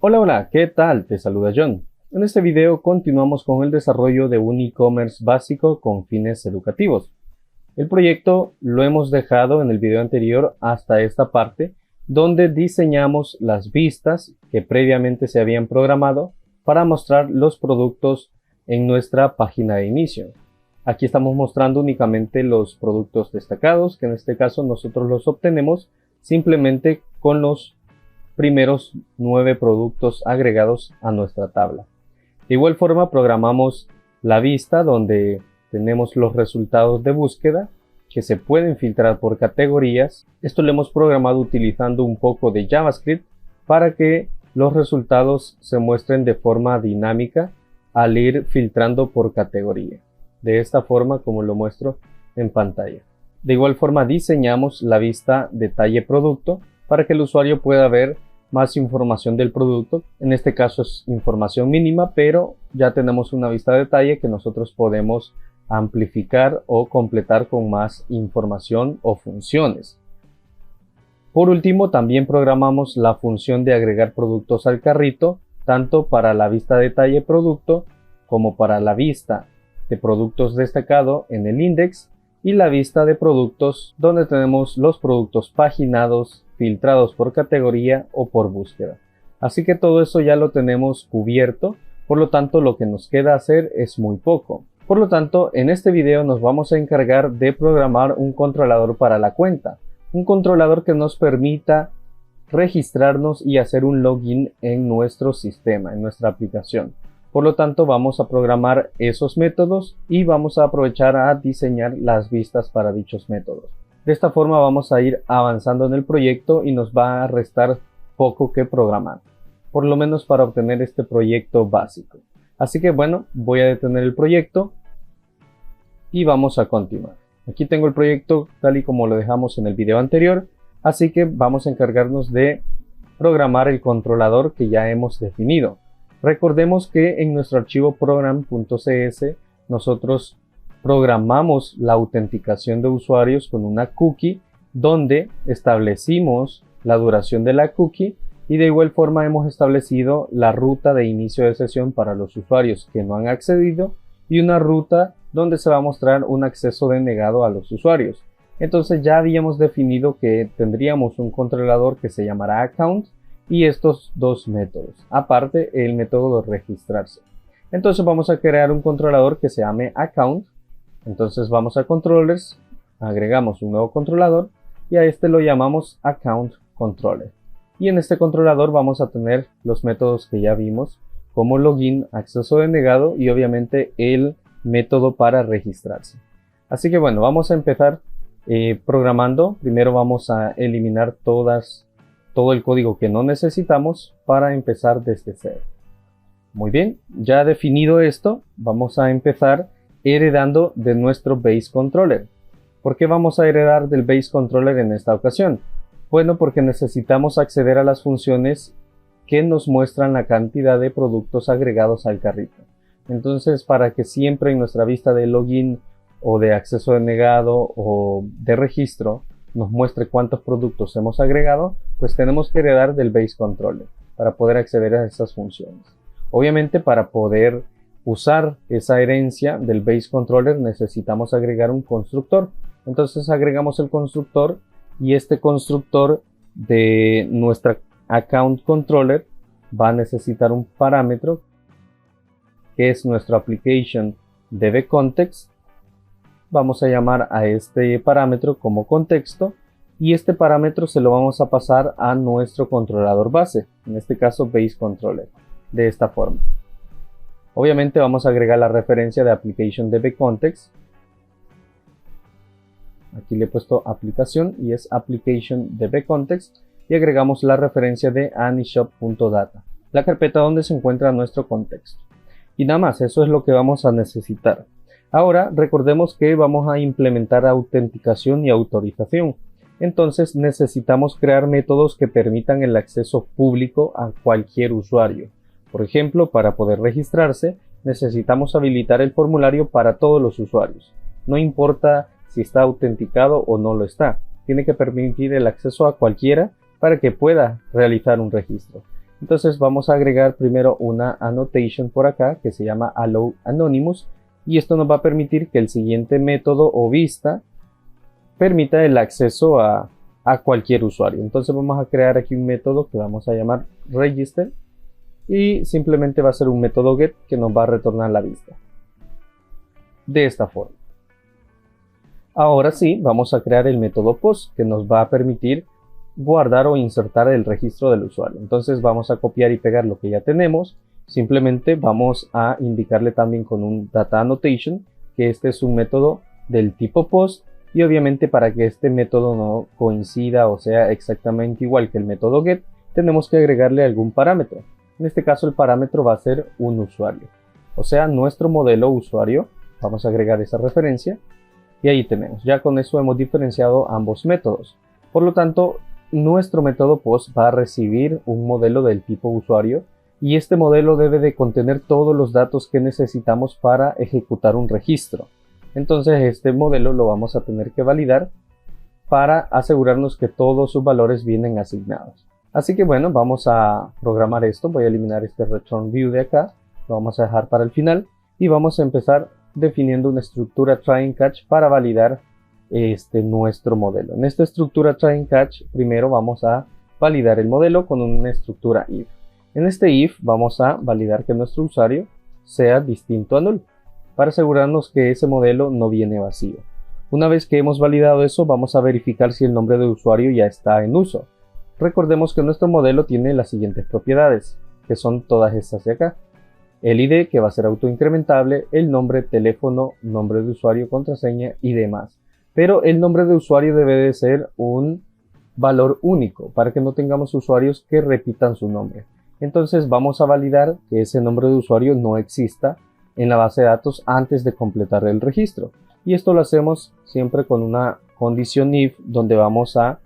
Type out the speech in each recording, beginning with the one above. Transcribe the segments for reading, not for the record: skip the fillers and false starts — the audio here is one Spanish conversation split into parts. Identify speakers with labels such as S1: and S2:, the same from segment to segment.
S1: Hola, hola, ¿qué tal? Te saluda John. En este video continuamos con el desarrollo de un e-commerce básico con fines educativos. El proyecto lo hemos dejado en el video anterior hasta esta parte, donde diseñamos las vistas que previamente se habían programado para mostrar los productos en nuestra página de inicio. Aquí estamos mostrando únicamente los productos destacados, que en este caso nosotros los obtenemos simplemente con los primeros 9 productos agregados a nuestra tabla. De igual forma programamos la vista donde tenemos los resultados de búsqueda que se pueden filtrar por categorías. Esto lo hemos programado utilizando un poco de JavaScript para que los resultados se muestren de forma dinámica al ir filtrando por categoría. De esta forma como lo muestro en pantalla. De igual forma diseñamos la vista detalle producto para que el usuario pueda ver más información del producto. En este caso es información mínima, pero ya tenemos una vista de detalle que nosotros podemos amplificar o completar con más información o funciones. Por último, también programamos la función de agregar productos al carrito, tanto para la vista de detalle producto como para la vista de productos destacado en el index y la vista de productos donde tenemos los productos paginados, filtrados por categoría o por búsqueda. Así que todo eso ya lo tenemos cubierto, por lo tanto lo que nos queda hacer es muy poco. Por lo tanto, en este video nos vamos a encargar de programar un controlador para la cuenta, un controlador que nos permita registrarnos y hacer un login en nuestro sistema, en nuestra aplicación. Por lo tanto, vamos a programar esos métodos y vamos a aprovechar a diseñar las vistas para dichos métodos. De esta forma vamos a ir avanzando en el proyecto y nos va a restar poco que programar, por lo menos para obtener este proyecto básico. Así que bueno, voy a detener el proyecto y vamos a continuar. Aquí tengo el proyecto tal y como lo dejamos en el video anterior, así que vamos a encargarnos de programar el controlador que ya hemos definido. Recordemos que en nuestro archivo program.cs nosotros programamos la autenticación de usuarios con una cookie donde establecimos la duración de la cookie y de igual forma hemos establecido la ruta de inicio de sesión para los usuarios que no han accedido y una ruta donde se va a mostrar un acceso denegado a los usuarios. Entonces ya habíamos definido que tendríamos un controlador que se llamará account y estos dos métodos, aparte el método de registrarse. Entonces vamos a crear un controlador que se llame account. Entonces vamos a controllers, agregamos un nuevo controlador y a este lo llamamos account controller. Y en este controlador vamos a tener los métodos que ya vimos, como login, acceso denegado y obviamente el método para registrarse. Así que bueno, vamos a empezar programando. Primero vamos a eliminar todo el código que no necesitamos para empezar desde cero. Muy bien, ya definido esto, vamos a empezar heredando de nuestro base controller. ¿Por qué vamos a heredar del base controller en esta ocasión? Bueno, porque necesitamos acceder a las funciones que nos muestran la cantidad de productos agregados al carrito. Entonces, para que siempre en nuestra vista de login o de acceso denegado o de registro nos muestre cuántos productos hemos agregado, pues tenemos que heredar del base controller para poder acceder a esas funciones. Obviamente, para poder usar esa herencia del base controller necesitamos agregar un constructor. Entonces agregamos el constructor y este constructor de nuestra account controller va a necesitar un parámetro que es nuestro application dbContext. Vamos a llamar a este parámetro como contexto y este parámetro se lo vamos a pasar a nuestro controlador base, en este caso base controller, de esta forma. Obviamente vamos a agregar la referencia de application dbContext. Aquí le he puesto aplicación y es application dbContext y agregamos la referencia de anyshop.data, la carpeta donde se encuentra nuestro contexto. Y nada más, eso es lo que vamos a necesitar. Ahora recordemos que vamos a implementar autenticación y autorización. Entonces necesitamos crear métodos que permitan el acceso público a cualquier usuario. Por ejemplo, para poder registrarse, necesitamos habilitar el formulario para todos los usuarios. No importa si está autenticado o no lo está. Tiene que permitir el acceso a cualquiera para que pueda realizar un registro. Entonces vamos a agregar primero una annotation por acá que se llama allow anonymous, y esto nos va a permitir que el siguiente método o vista permita el acceso a cualquier usuario. Entonces vamos a crear aquí un método que vamos a llamar register, y simplemente va a ser un método get que nos va a retornar la vista de esta forma. Ahora sí, vamos a crear el método post que nos va a permitir guardar o insertar el registro del usuario. Entonces vamos a copiar y pegar lo que ya tenemos. Simplemente vamos a indicarle también con un data annotation que este es un método del tipo post, y obviamente para que este método no coincida o sea exactamente igual que el método get, tenemos que agregarle algún parámetro. En este caso el parámetro va a ser un usuario, o sea nuestro modelo usuario. Vamos a agregar esa referencia y ahí tenemos. Ya con eso hemos diferenciado ambos métodos. Por lo tanto, nuestro método post va a recibir un modelo del tipo usuario, y este modelo debe de contener todos los datos que necesitamos para ejecutar un registro. Entonces este modelo lo vamos a tener que validar para asegurarnos que todos sus valores vienen asignados. Así que bueno, vamos a programar esto. Voy a eliminar este return view de acá, lo vamos a dejar para el final, y vamos a empezar definiendo una estructura try and catch para validar nuestro modelo. En esta estructura try and catch primero vamos a validar el modelo con una estructura if. En este if vamos a validar que nuestro usuario sea distinto a null para asegurarnos que ese modelo no viene vacío. Una vez que hemos validado eso, vamos a verificar si el nombre de usuario ya está en uso. Recordemos que nuestro modelo tiene las siguientes propiedades, que son todas estas de acá. El ID, que va a ser autoincrementable, el nombre, teléfono, nombre de usuario, contraseña y demás. Pero el nombre de usuario debe de ser un valor único para que no tengamos usuarios que repitan su nombre. Entonces vamos a validar que ese nombre de usuario no exista en la base de datos antes de completar el registro. Y esto lo hacemos siempre con una condición if, donde vamos a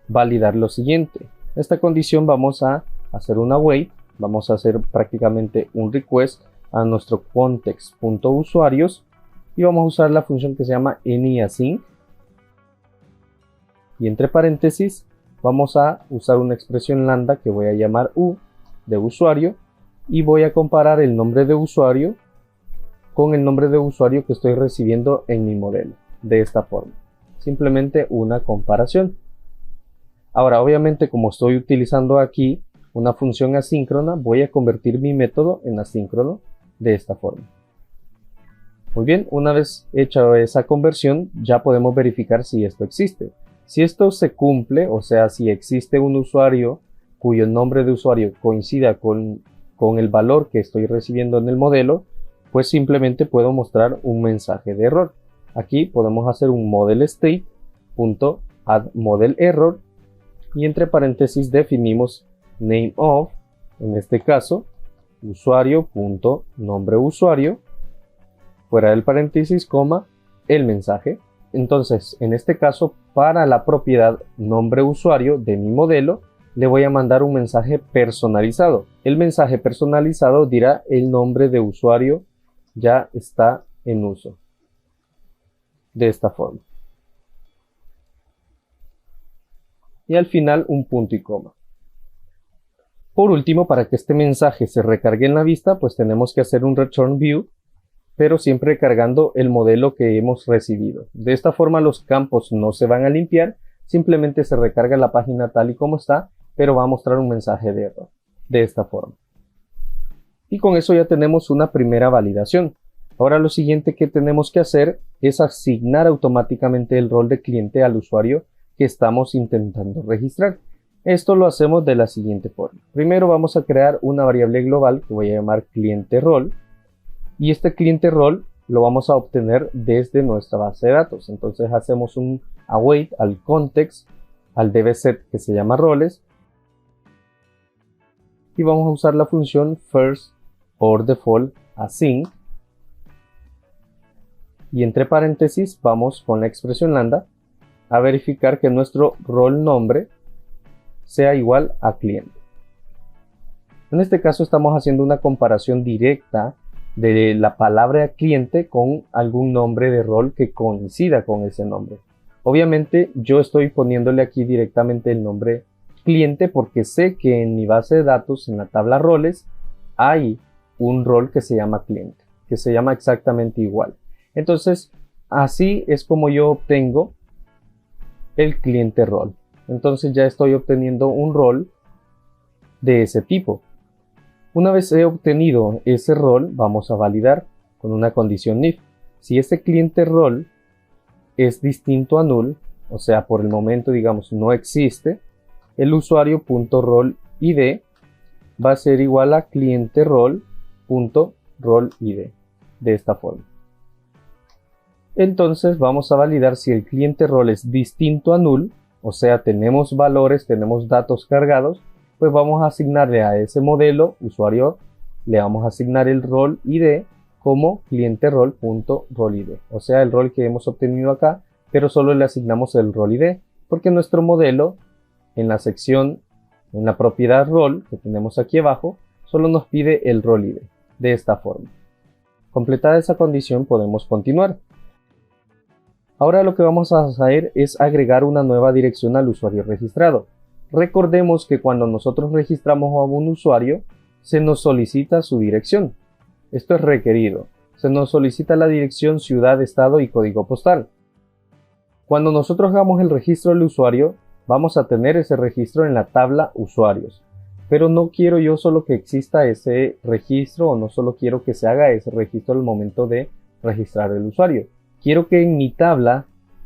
S1: validar lo siguiente. Esta condición vamos a hacer una wait, vamos a hacer prácticamente un request a nuestro context.usuarios, y vamos a usar la función que se llama anyasync, y entre paréntesis vamos a usar una expresión lambda que voy a llamar u de usuario, y voy a comparar el nombre de usuario con el nombre de usuario que estoy recibiendo en mi modelo, de esta forma. Simplemente una comparación. Ahora, obviamente, como estoy utilizando aquí una función asíncrona, voy a convertir mi método en asíncrono de esta forma. Muy bien, una vez hecha esa conversión, ya podemos verificar si esto existe. Si esto se cumple, o sea, si existe un usuario cuyo nombre de usuario coincida con el valor que estoy recibiendo en el modelo, pues simplemente puedo mostrar un mensaje de error. Aquí podemos hacer un model state.addModelError, y entre paréntesis definimos name of, en este caso, usuario.nombreusuario, fuera del paréntesis, coma, el mensaje. Entonces, en este caso, para la propiedad nombre usuario de mi modelo, le voy a mandar un mensaje personalizado. El mensaje personalizado dirá el nombre de usuario ya está en uso. De esta forma. Y al final un punto y coma. Por último, para que este mensaje se recargue en la vista, pues tenemos que hacer un return view, pero siempre cargando el modelo que hemos recibido. De esta forma los campos no se van a limpiar, simplemente se recarga la página tal y como está, pero va a mostrar un mensaje de error. De esta forma. Y con eso ya tenemos una primera validación. Ahora lo siguiente que tenemos que hacer es asignar automáticamente el rol de cliente al usuario que estamos intentando registrar. Esto lo hacemos de la siguiente forma. Primero vamos a crear una variable global que voy a llamar cliente rol, y este cliente rol lo vamos a obtener desde nuestra base de datos. Entonces hacemos un await al context, al dbset que se llama roles, y vamos a usar la función first or default async, y entre paréntesis vamos con la expresión lambda a verificar que nuestro rol nombre sea igual a cliente. En este caso estamos haciendo una comparación directa de la palabra cliente con algún nombre de rol que coincida con ese nombre. Obviamente yo estoy poniéndole aquí directamente el nombre cliente porque sé que en mi base de datos, en la tabla roles, hay un rol que se llama cliente, que se llama exactamente igual. Entonces, así es como yo obtengo el cliente rol. Entonces ya estoy obteniendo un rol de ese tipo. Una vez he obtenido ese rol, vamos a validar con una condición if. Si ese cliente rol es distinto a null, o sea, por el momento, digamos, no existe, el usuario.rolID va a ser igual a cliente rol.rolID, de esta forma. Entonces vamos a validar si el cliente rol es distinto a null, o sea, tenemos valores, tenemos datos cargados, pues vamos a asignarle a ese modelo usuario, le vamos a asignar el rol ID como cliente rol.rolID, o sea, el rol que hemos obtenido acá, pero solo le asignamos el rol ID, porque nuestro modelo en la sección, en la propiedad rol que tenemos aquí abajo, solo nos pide el rol ID, de esta forma. Completada esa condición podemos continuar. Ahora lo que vamos a hacer es agregar una nueva dirección al usuario registrado. Recordemos que cuando nosotros registramos a un usuario, se nos solicita su dirección. Esto es requerido. Se nos solicita la dirección, ciudad, estado y código postal. Cuando nosotros hagamos el registro del usuario, vamos a tener ese registro en la tabla usuarios. Pero no quiero yo solo que exista ese registro o no solo quiero que se haga ese registro al momento de registrar el usuario. Quiero que en mi tabla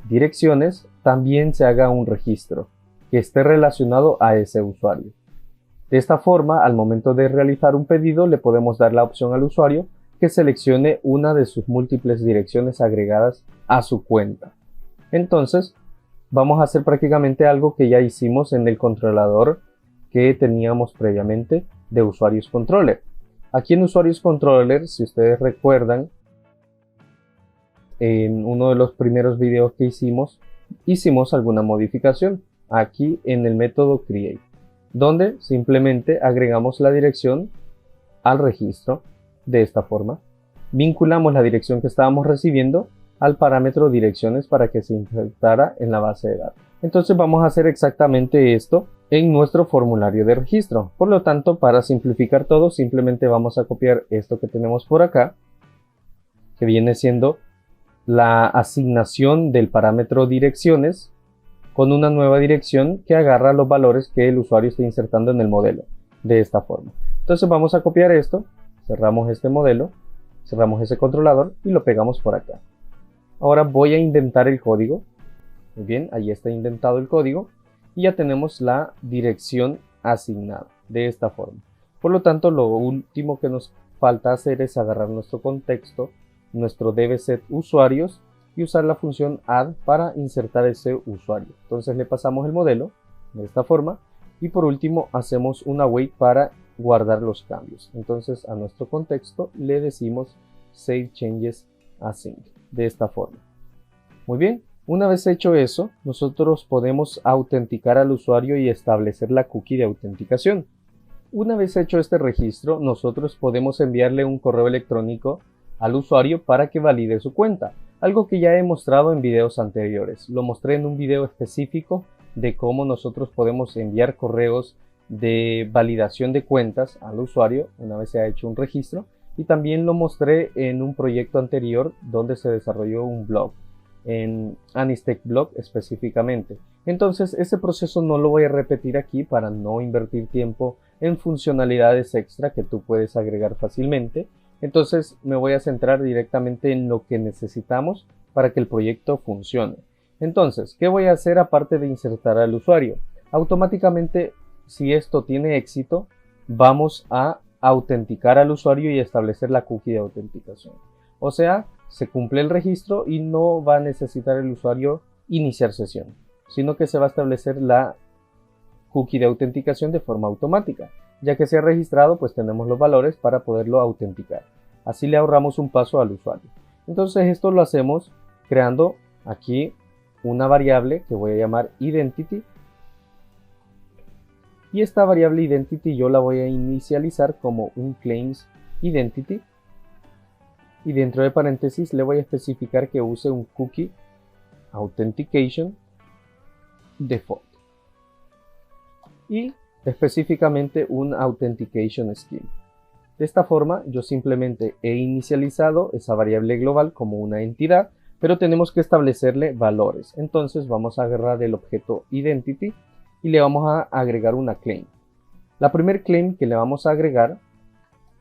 S1: direcciones también se haga un registro que esté relacionado a ese usuario. De esta forma, al momento de realizar un pedido, le podemos dar la opción al usuario que seleccione una de sus múltiples direcciones agregadas a su cuenta. Entonces, vamos a hacer prácticamente algo que ya hicimos en el controlador que teníamos previamente de usuarios controller. Aquí en usuarios controller, si ustedes recuerdan, en uno de los primeros videos que hicimos alguna modificación aquí en el método create, donde simplemente agregamos la dirección al registro de esta forma. Vinculamos la dirección que estábamos recibiendo al parámetro direcciones para que se insertara en la base de datos. Entonces vamos a hacer exactamente esto en nuestro formulario de registro. Por lo tanto, para simplificar todo, simplemente vamos a copiar esto que tenemos por acá, que viene siendo la asignación del parámetro direcciones con una nueva dirección que agarra los valores que el usuario está insertando en el modelo, de esta forma. Entonces vamos a copiar esto, cerramos este modelo, cerramos ese controlador y lo pegamos por acá. Ahora voy a indentar el código. Muy bien, ahí está indentado el código y ya tenemos la dirección asignada, de esta forma. Por lo tanto, lo último que nos falta hacer es agarrar nuestro contexto, nuestro dbset usuarios y usar la función add para insertar ese usuario. Entonces le pasamos el modelo de esta forma y por último hacemos una wait para guardar los cambios. Entonces a nuestro contexto le decimos save changes async, de esta forma. Muy bien, una vez hecho eso, nosotros podemos autenticar al usuario y establecer la cookie de autenticación. Una vez hecho este registro, nosotros podemos enviarle un correo electrónico al usuario para que valide su cuenta, algo que ya he mostrado en videos anteriores. Lo mostré en un video específico de cómo nosotros podemos enviar correos de validación de cuentas al usuario una vez se ha hecho un registro, y también lo mostré en un proyecto anterior donde se desarrolló un blog, en Anistech Blog específicamente. Entonces ese proceso no lo voy a repetir aquí para no invertir tiempo en funcionalidades extra que tú puedes agregar fácilmente. Entonces me voy a centrar directamente en lo que necesitamos para que el proyecto funcione. Entonces, ¿qué voy a hacer aparte de insertar al usuario? Automáticamente, si esto tiene éxito, vamos a autenticar al usuario y establecer la cookie de autenticación. O sea, se cumple el registro y no va a necesitar el usuario iniciar sesión, sino que se va a establecer la cookie de autenticación de forma automática. Ya que se ha registrado, pues tenemos los valores para poderlo autenticar. Así le ahorramos un paso al usuario. Entonces esto lo hacemos creando aquí una variable que voy a llamar identity. Y esta variable identity yo la voy a inicializar como un claims identity. Y dentro de paréntesis le voy a especificar que use un cookie authentication default. y específicamente un Authentication Scheme. De esta forma yo simplemente he inicializado esa variable global como una entidad, pero tenemos que establecerle valores. Entonces vamos a agarrar el objeto Identity y le vamos a agregar una claim. La primer claim que le vamos a agregar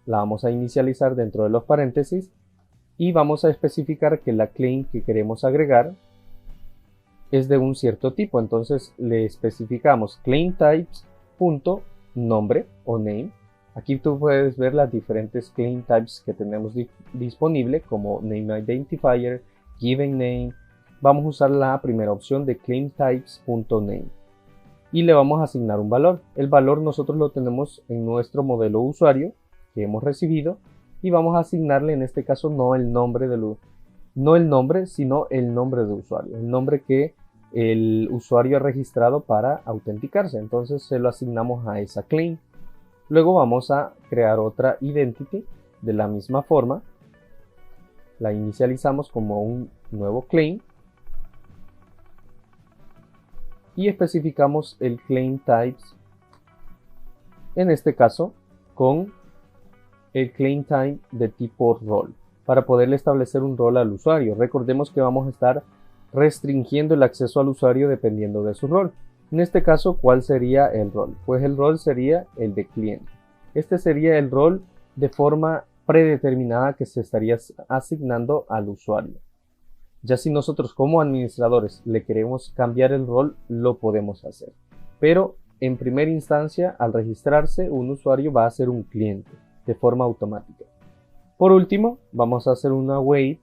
S1: la vamos a inicializar dentro de los paréntesis y vamos a especificar que la claim que queremos agregar es de un cierto tipo. Entonces le especificamos claim types.nombre o name. Aquí tú puedes ver las diferentes claim types que tenemos disponible, como name identifier, given name. Vamos a usar la primera opción de claim types.name y le vamos a asignar un valor. El valor nosotros lo tenemos en nuestro modelo usuario que hemos recibido y vamos a asignarle en este caso no el nombre sino el nombre de usuario, el nombre que el usuario ha registrado para autenticarse. Entonces se lo asignamos a esa claim. Luego vamos a crear otra identity de la misma forma, la inicializamos como un nuevo claim y especificamos el claim types, en este caso con el claim type de tipo role, para poderle establecer un rol al usuario. Recordemos que vamos a estar restringiendo el acceso al usuario dependiendo de su rol. En este caso, ¿cuál sería el rol? Pues el rol sería el de cliente. Este sería el rol de forma predeterminada que se estaría asignando al usuario. Ya si nosotros como administradores le queremos cambiar el rol, lo podemos hacer. Pero en primera instancia, al registrarse, un usuario va a ser un cliente de forma automática. Por último, vamos a hacer una wait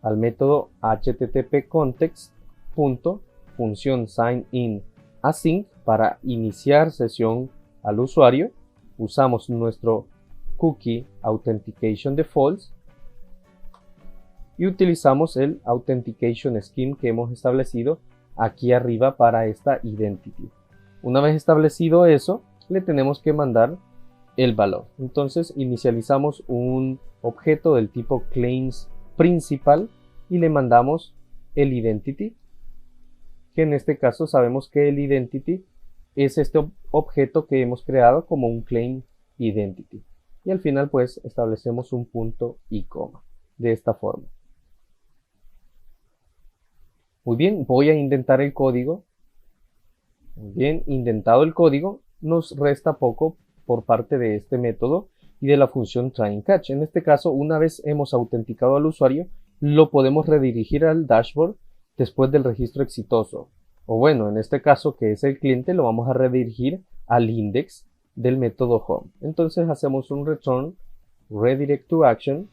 S1: al método http://context.función sign-in-async para iniciar sesión al usuario. Usamos nuestro cookie authentication defaults y utilizamos el authentication scheme que hemos establecido aquí arriba para esta identity. Una vez establecido eso, le tenemos que mandar el valor. Entonces inicializamos un objeto del tipo claims principal y le mandamos el identity, que en este caso sabemos que el identity es este objeto que hemos creado como un claim identity. Y al final pues establecemos un punto y coma de esta forma. Muy bien, voy a indentar el código. Muy bien, indentado el código, nos resta poco por parte de este método y de la función try and catch. En este caso, una vez hemos autenticado al usuario, lo podemos redirigir al dashboard después del registro exitoso. O bueno, en este caso, que es el cliente, lo vamos a redirigir al index del método home. Entonces hacemos un return redirect to action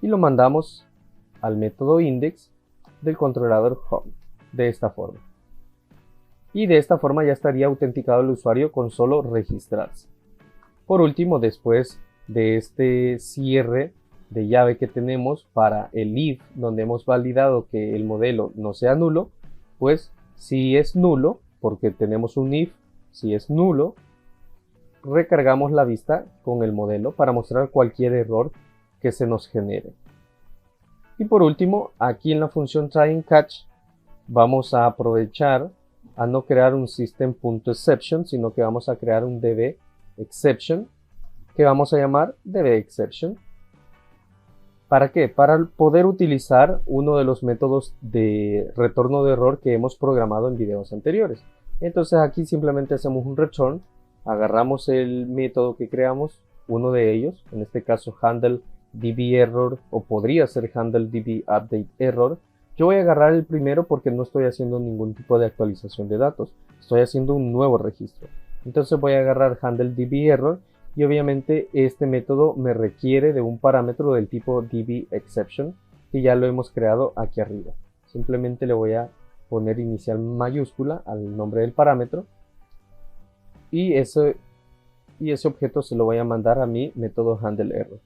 S1: y lo mandamos al método index del controlador home, de esta forma. Y de esta forma ya estaría autenticado el usuario con solo registrarse. Por último, después de este cierre de llave que tenemos para el if, donde hemos validado que el modelo no sea nulo, pues si es nulo, porque tenemos un if, si es nulo, recargamos la vista con el modelo para mostrar cualquier error que se nos genere. Y por último, aquí en la función try and catch vamos a aprovechar a no crear un system.exception, sino que vamos a crear un db_exception que vamos a llamar db_exception. ¿Para qué? Para poder utilizar uno de los métodos de retorno de error que hemos programado en videos anteriores. Entonces aquí simplemente hacemos un return, agarramos el método que creamos, uno de ellos, en este caso handle db_error, o podría ser handle db_update_error. Yo voy a agarrar el primero porque no estoy haciendo ningún tipo de actualización de datos, estoy haciendo un nuevo registro. Entonces voy a agarrar handle db_error y obviamente este método me requiere de un parámetro del tipo db_exception que ya lo hemos creado aquí arriba. Simplemente le voy a poner inicial mayúscula al nombre del parámetro y ese objeto se lo voy a mandar a mi método handleError.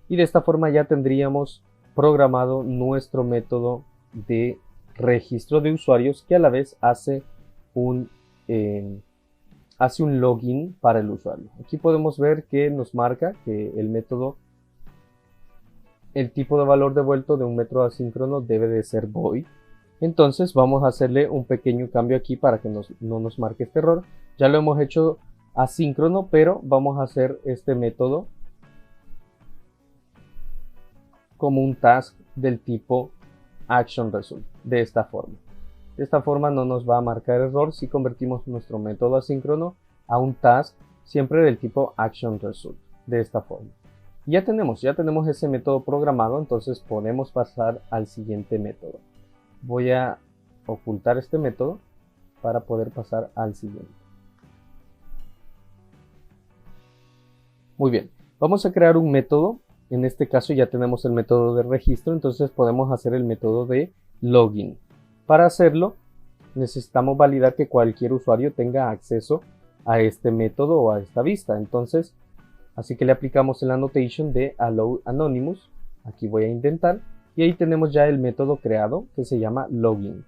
S1: Y de esta forma ya tendríamos programado nuestro método de registro de usuarios que a la vez hace un login para el usuario. Aquí podemos ver que nos marca que el tipo de valor devuelto de un método asíncrono debe de ser void. Entonces vamos a hacerle un pequeño cambio aquí para que no nos marque este error. Ya lo hemos hecho asíncrono, pero vamos a hacer este método como un task del tipo ActionResult, de esta forma. De esta forma no nos va a marcar error si convertimos nuestro método asíncrono a un task siempre del tipo ActionResult, de esta forma. Ya tenemos ese método programado, entonces podemos pasar al siguiente método. Voy a ocultar este método para poder pasar al siguiente. Muy bien, vamos a crear un método. En este caso ya tenemos el método de registro, entonces podemos hacer el método de login. Para hacerlo, necesitamos validar que cualquier usuario tenga acceso a este método o a esta vista. Entonces, así que le aplicamos el annotation de allow anonymous. Aquí voy a intentar. Y ahí tenemos ya el método creado que se llama login.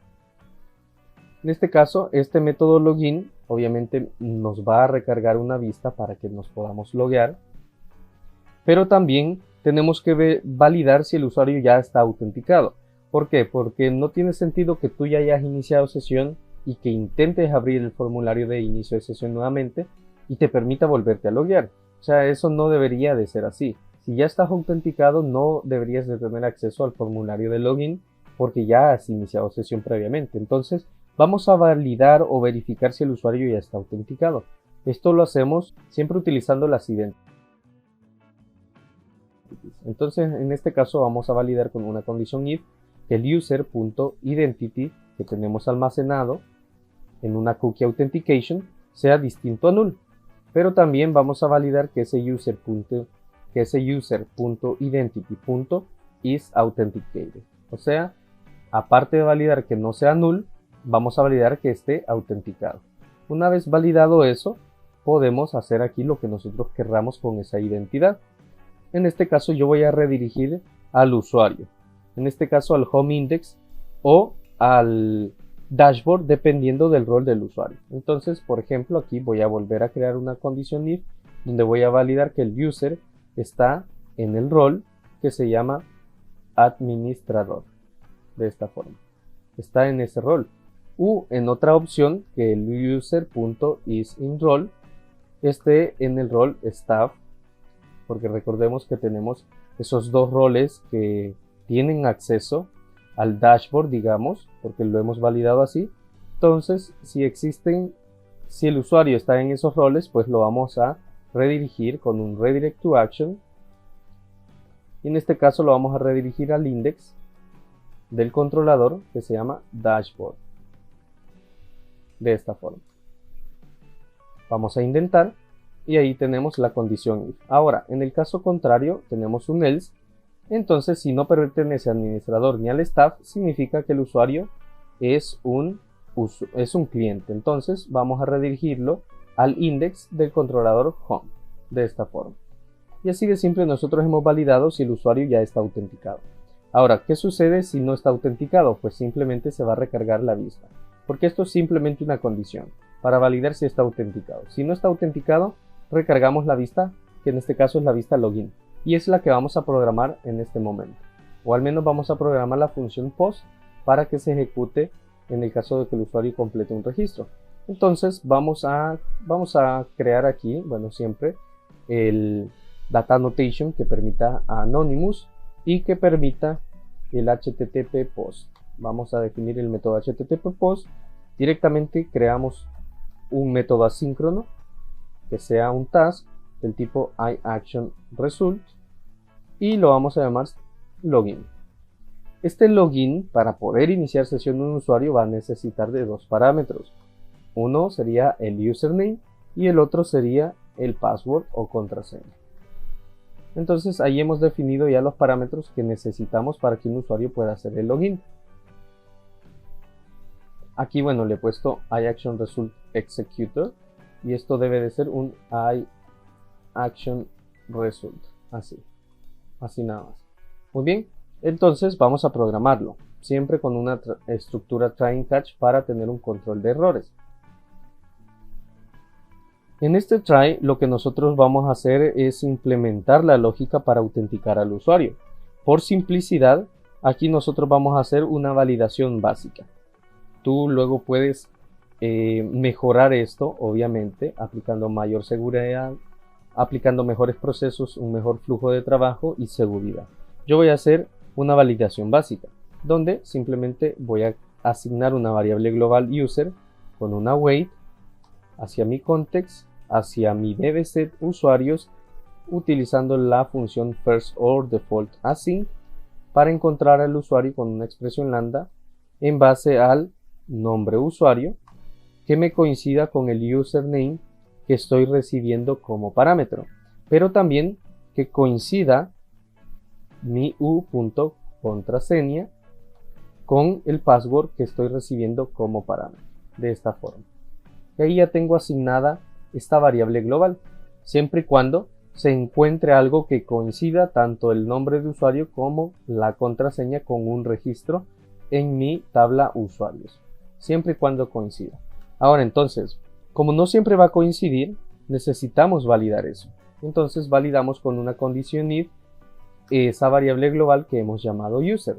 S1: En este caso, este método login obviamente nos va a recargar una vista para que nos podamos loguear. Pero también tenemos que validar si el usuario ya está autenticado. ¿Por qué? Porque no tiene sentido que tú ya hayas iniciado sesión y que intentes abrir el formulario de inicio de sesión nuevamente y te permita volverte a loguear. O sea, eso no debería de ser así. Si ya estás autenticado, no deberías de tener acceso al formulario de login porque ya has iniciado sesión previamente. Entonces, vamos a validar o verificar si el usuario ya está autenticado. Esto lo hacemos siempre utilizando las identities. Entonces, en este caso vamos a validar con una condición if que el user.identity que tenemos almacenado en una cookie authentication sea distinto a null. Pero también vamos a validar que ese user.identity.isAuthenticated. O sea, aparte de validar que no sea null, vamos a validar que esté autenticado. Una vez validado eso, podemos hacer aquí lo que nosotros querramos con esa identidad. En este caso yo voy a redirigir al usuario. En este caso al home index o al dashboard dependiendo del rol del usuario. Entonces, por ejemplo, aquí voy a volver a crear una condición if donde voy a validar que el user está en el rol que se llama administrador. De esta forma. Está en ese rol. O en otra opción que el user.isInRole esté en el rol staff. Porque recordemos que tenemos esos dos roles que tienen acceso al dashboard, digamos, porque lo hemos validado así. Entonces, si el usuario está en esos roles, pues lo vamos a redirigir con un redirect to action. Y en este caso lo vamos a redirigir al index del controlador que se llama dashboard. De esta forma. Vamos a intentar. Y ahí tenemos la condición if. Ahora, en el caso contrario, tenemos un else. Entonces, si no pertenece al administrador ni al staff, significa que el usuario es un cliente. Entonces, vamos a redirigirlo al index del controlador home. De esta forma. Y así de simple nosotros hemos validado si el usuario ya está autenticado. Ahora, ¿qué sucede si no está autenticado? Pues simplemente se va a recargar la vista. Porque esto es simplemente una condición para validar si está autenticado. Si no está autenticado, recargamos la vista, que en este caso es la vista login, y es la que vamos a programar en este momento, o al menos vamos a programar la función post para que se ejecute en el caso de que el usuario complete un registro. Entonces vamos a crear aquí, bueno, siempre el data annotation que permita a anonymous y que permita el http post. Vamos a definir el método http post. Directamente creamos un método asíncrono que sea un task del tipo iActionResult y lo vamos a llamar login. Este login, para poder iniciar sesión de un usuario, va a necesitar de dos parámetros. Uno sería el username y el otro sería el password o contraseña. Entonces ahí hemos definido ya los parámetros que necesitamos para que un usuario pueda hacer el login. Aquí, bueno, le he puesto iActionResultExecutor y esto debe de ser un iActionResult, así nada más. Muy bien, entonces vamos a programarlo, siempre con una estructura try and catch para tener un control de errores. En este try lo que nosotros vamos a hacer es implementar la lógica para autenticar al usuario. Por simplicidad, aquí nosotros vamos a hacer una validación básica. Tú luego puedes mejorar esto, obviamente, aplicando mayor seguridad, aplicando mejores procesos, un mejor flujo de trabajo y seguridad. Yo voy a hacer una validación básica, donde simplemente voy a asignar una variable global user con una await hacia mi context, hacia mi dbset usuarios, utilizando la función first_or_default_async para encontrar al usuario con una expresión lambda en base al nombre usuario que me coincida con el username que estoy recibiendo como parámetro, pero también que coincida mi u.contraseña con el password que estoy recibiendo como parámetro, de esta forma. Y ahí ya tengo asignada esta variable global, siempre y cuando se encuentre algo que coincida tanto el nombre de usuario como la contraseña con un registro en mi tabla usuarios, siempre y cuando coincida. Ahora entonces, como no siempre va a coincidir, necesitamos validar eso. Entonces validamos con una condición if esa variable global que hemos llamado user.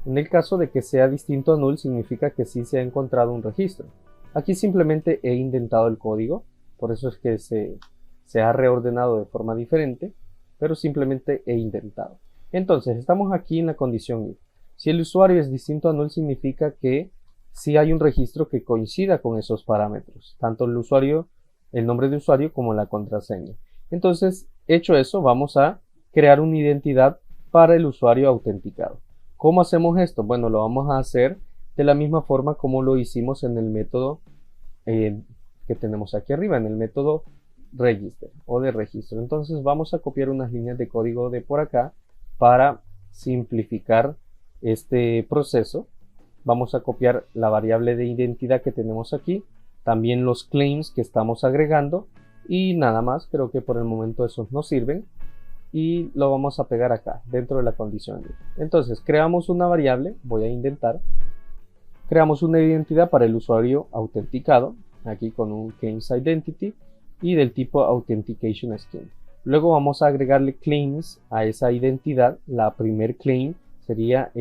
S1: En el caso de que sea distinto a null, significa que sí se ha encontrado un registro. Aquí simplemente he indentado el código, por eso es que se ha reordenado de forma diferente, pero simplemente he indentado. Entonces, estamos aquí en la condición if. Si el usuario es distinto a null, significa que sí hay un registro que coincida con esos parámetros, tanto el usuario, el nombre de usuario como la contraseña. Entonces, hecho eso, vamos a crear una identidad para el usuario autenticado. ¿Cómo hacemos esto? Bueno, lo vamos a hacer de la misma forma como lo hicimos en el método que tenemos aquí arriba, en el método register o de registro. Entonces vamos a copiar unas líneas de código de por acá para simplificar este proceso. Vamos a copiar la variable de identidad que tenemos aquí, también los claims que estamos agregando y nada más. Creo que por el momento esos no sirven y lo vamos a pegar acá dentro de la condición. Entonces creamos una variable, voy a indentar, creamos una identidad para el usuario autenticado aquí con un claims identity y del tipo authentication scheme. Luego vamos a agregarle claims a esa identidad. La primer claim sería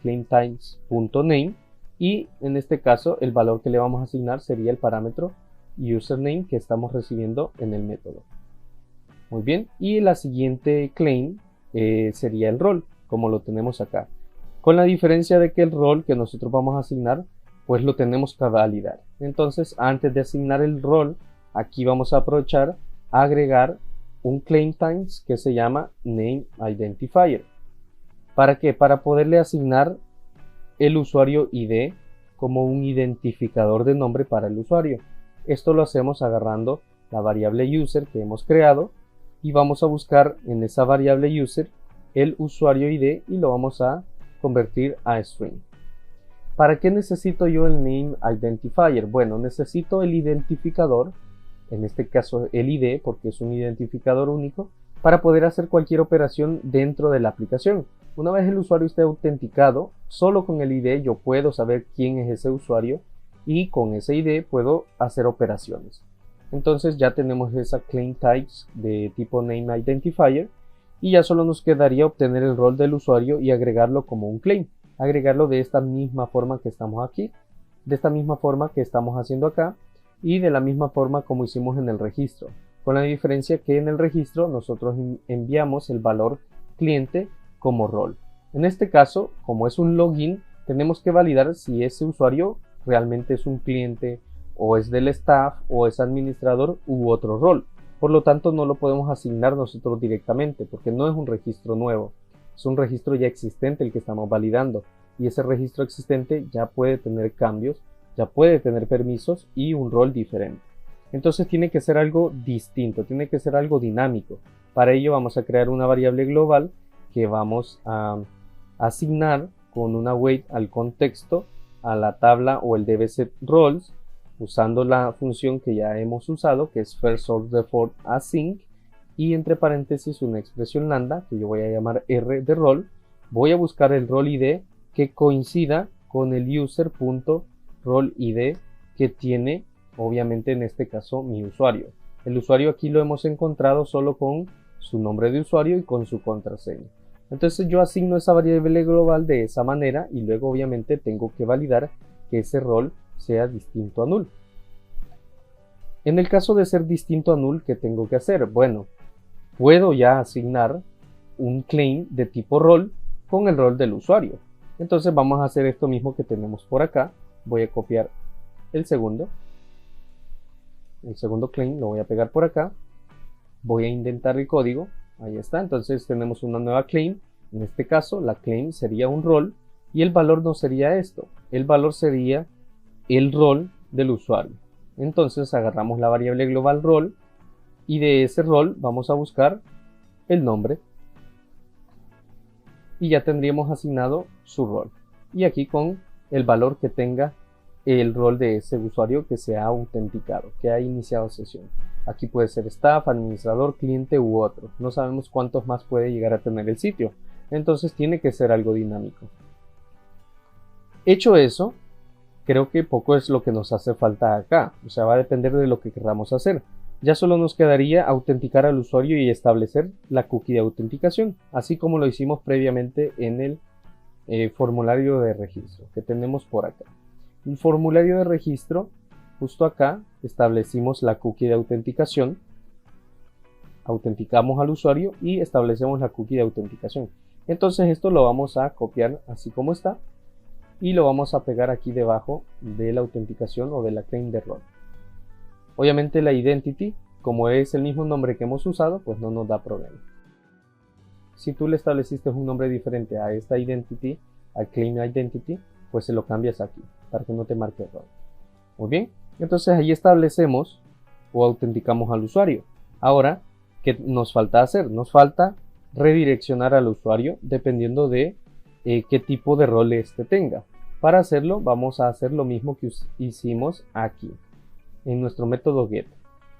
S1: claimTypes.name y en este caso el valor que le vamos a asignar sería el parámetro username que estamos recibiendo en el método. Muy bien, y la siguiente claim sería el rol, como lo tenemos acá, con la diferencia de que el rol que nosotros vamos a asignar pues lo tenemos que validar. Entonces, antes de asignar el rol, aquí vamos a aprovechar a agregar un claim types que se llama name identifier. ¿Para qué? Para poderle asignar el usuario ID como un identificador de nombre para el usuario. Esto lo hacemos agarrando la variable user que hemos creado y vamos a buscar en esa variable user el usuario ID y lo vamos a convertir a string. ¿Para qué necesito yo el name identifier? Bueno, necesito el identificador, en este caso el ID porque es un identificador único, para poder hacer cualquier operación dentro de la aplicación. Una vez el usuario esté autenticado, solo con el ID yo puedo saber quién es ese usuario y con ese ID puedo hacer operaciones. Entonces ya tenemos esa claim types de tipo name identifier y ya solo nos quedaría obtener el rol del usuario y agregarlo como un claim. Agregarlo de esta misma forma que estamos aquí, de esta misma forma que estamos haciendo acá y de la misma forma como hicimos en el registro, con la diferencia que en el registro nosotros enviamos el valor cliente como rol. En este caso, como es un login, tenemos que validar si ese usuario realmente es un cliente o es del staff o es administrador u otro rol. Por lo tanto, no lo podemos asignar nosotros directamente porque no es un registro nuevo, es un registro ya existente el que estamos validando y ese registro existente ya puede tener cambios, ya puede tener permisos y un rol diferente. Entonces tiene que ser algo distinto, tiene que ser algo dinámico. Para ello vamos a crear una variable global que vamos a asignar con una await al contexto, a la tabla o el dbset roles, usando la función que ya hemos usado, que es first_or_default_async, y entre paréntesis una expresión lambda que yo voy a llamar r de rol. Voy a buscar el rol id que coincida con el user.rol id que tiene, obviamente en este caso, mi usuario. El usuario aquí lo hemos encontrado solo con su nombre de usuario y con su contraseña. Entonces yo asigno esa variable global de esa manera y luego obviamente tengo que validar que ese rol sea distinto a null. En el caso de ser distinto a null, ¿qué tengo que hacer? Bueno, puedo ya asignar un claim de tipo rol con el rol del usuario. Entonces vamos a hacer esto mismo que tenemos por acá. Voy a copiar el segundo claim, lo voy a pegar por acá. Voy a indentar el código. Ahí está. Entonces tenemos una nueva claim. En este caso, la claim sería un rol y el valor no sería esto. El valor sería el rol del usuario. Entonces agarramos la variable global rol y de ese rol vamos a buscar el nombre y ya tendríamos asignado su rol. Y aquí con el valor que tenga el rol de ese usuario que se ha autenticado, que ha iniciado sesión. Aquí puede ser staff, administrador, cliente u otro. No sabemos cuántos más puede llegar a tener el sitio. Entonces tiene que ser algo dinámico. Hecho eso, creo que poco es lo que nos hace falta acá. O sea, va a depender de lo que queramos hacer. Ya solo nos quedaría autenticar al usuario y establecer la cookie de autenticación, así como lo hicimos previamente en el formulario de registro que tenemos por acá. El formulario de registro, justo acá, establecimos la cookie de autenticación, autenticamos al usuario y establecemos la cookie de autenticación. Entonces esto lo vamos a copiar así como está y lo vamos a pegar aquí debajo de la autenticación o de la claim de rol. Obviamente la identity, como es el mismo nombre que hemos usado, pues no nos da problema. Si tú le estableciste un nombre diferente a esta identity, al claim identity, pues se lo cambias aquí, para que no te marque error. Muy bien, entonces ahí establecemos o autenticamos al usuario. Ahora, ¿qué nos falta hacer? Nos falta redireccionar al usuario dependiendo de qué tipo de rol este tenga. Para hacerlo, vamos a hacer lo mismo que hicimos aquí, en nuestro método get.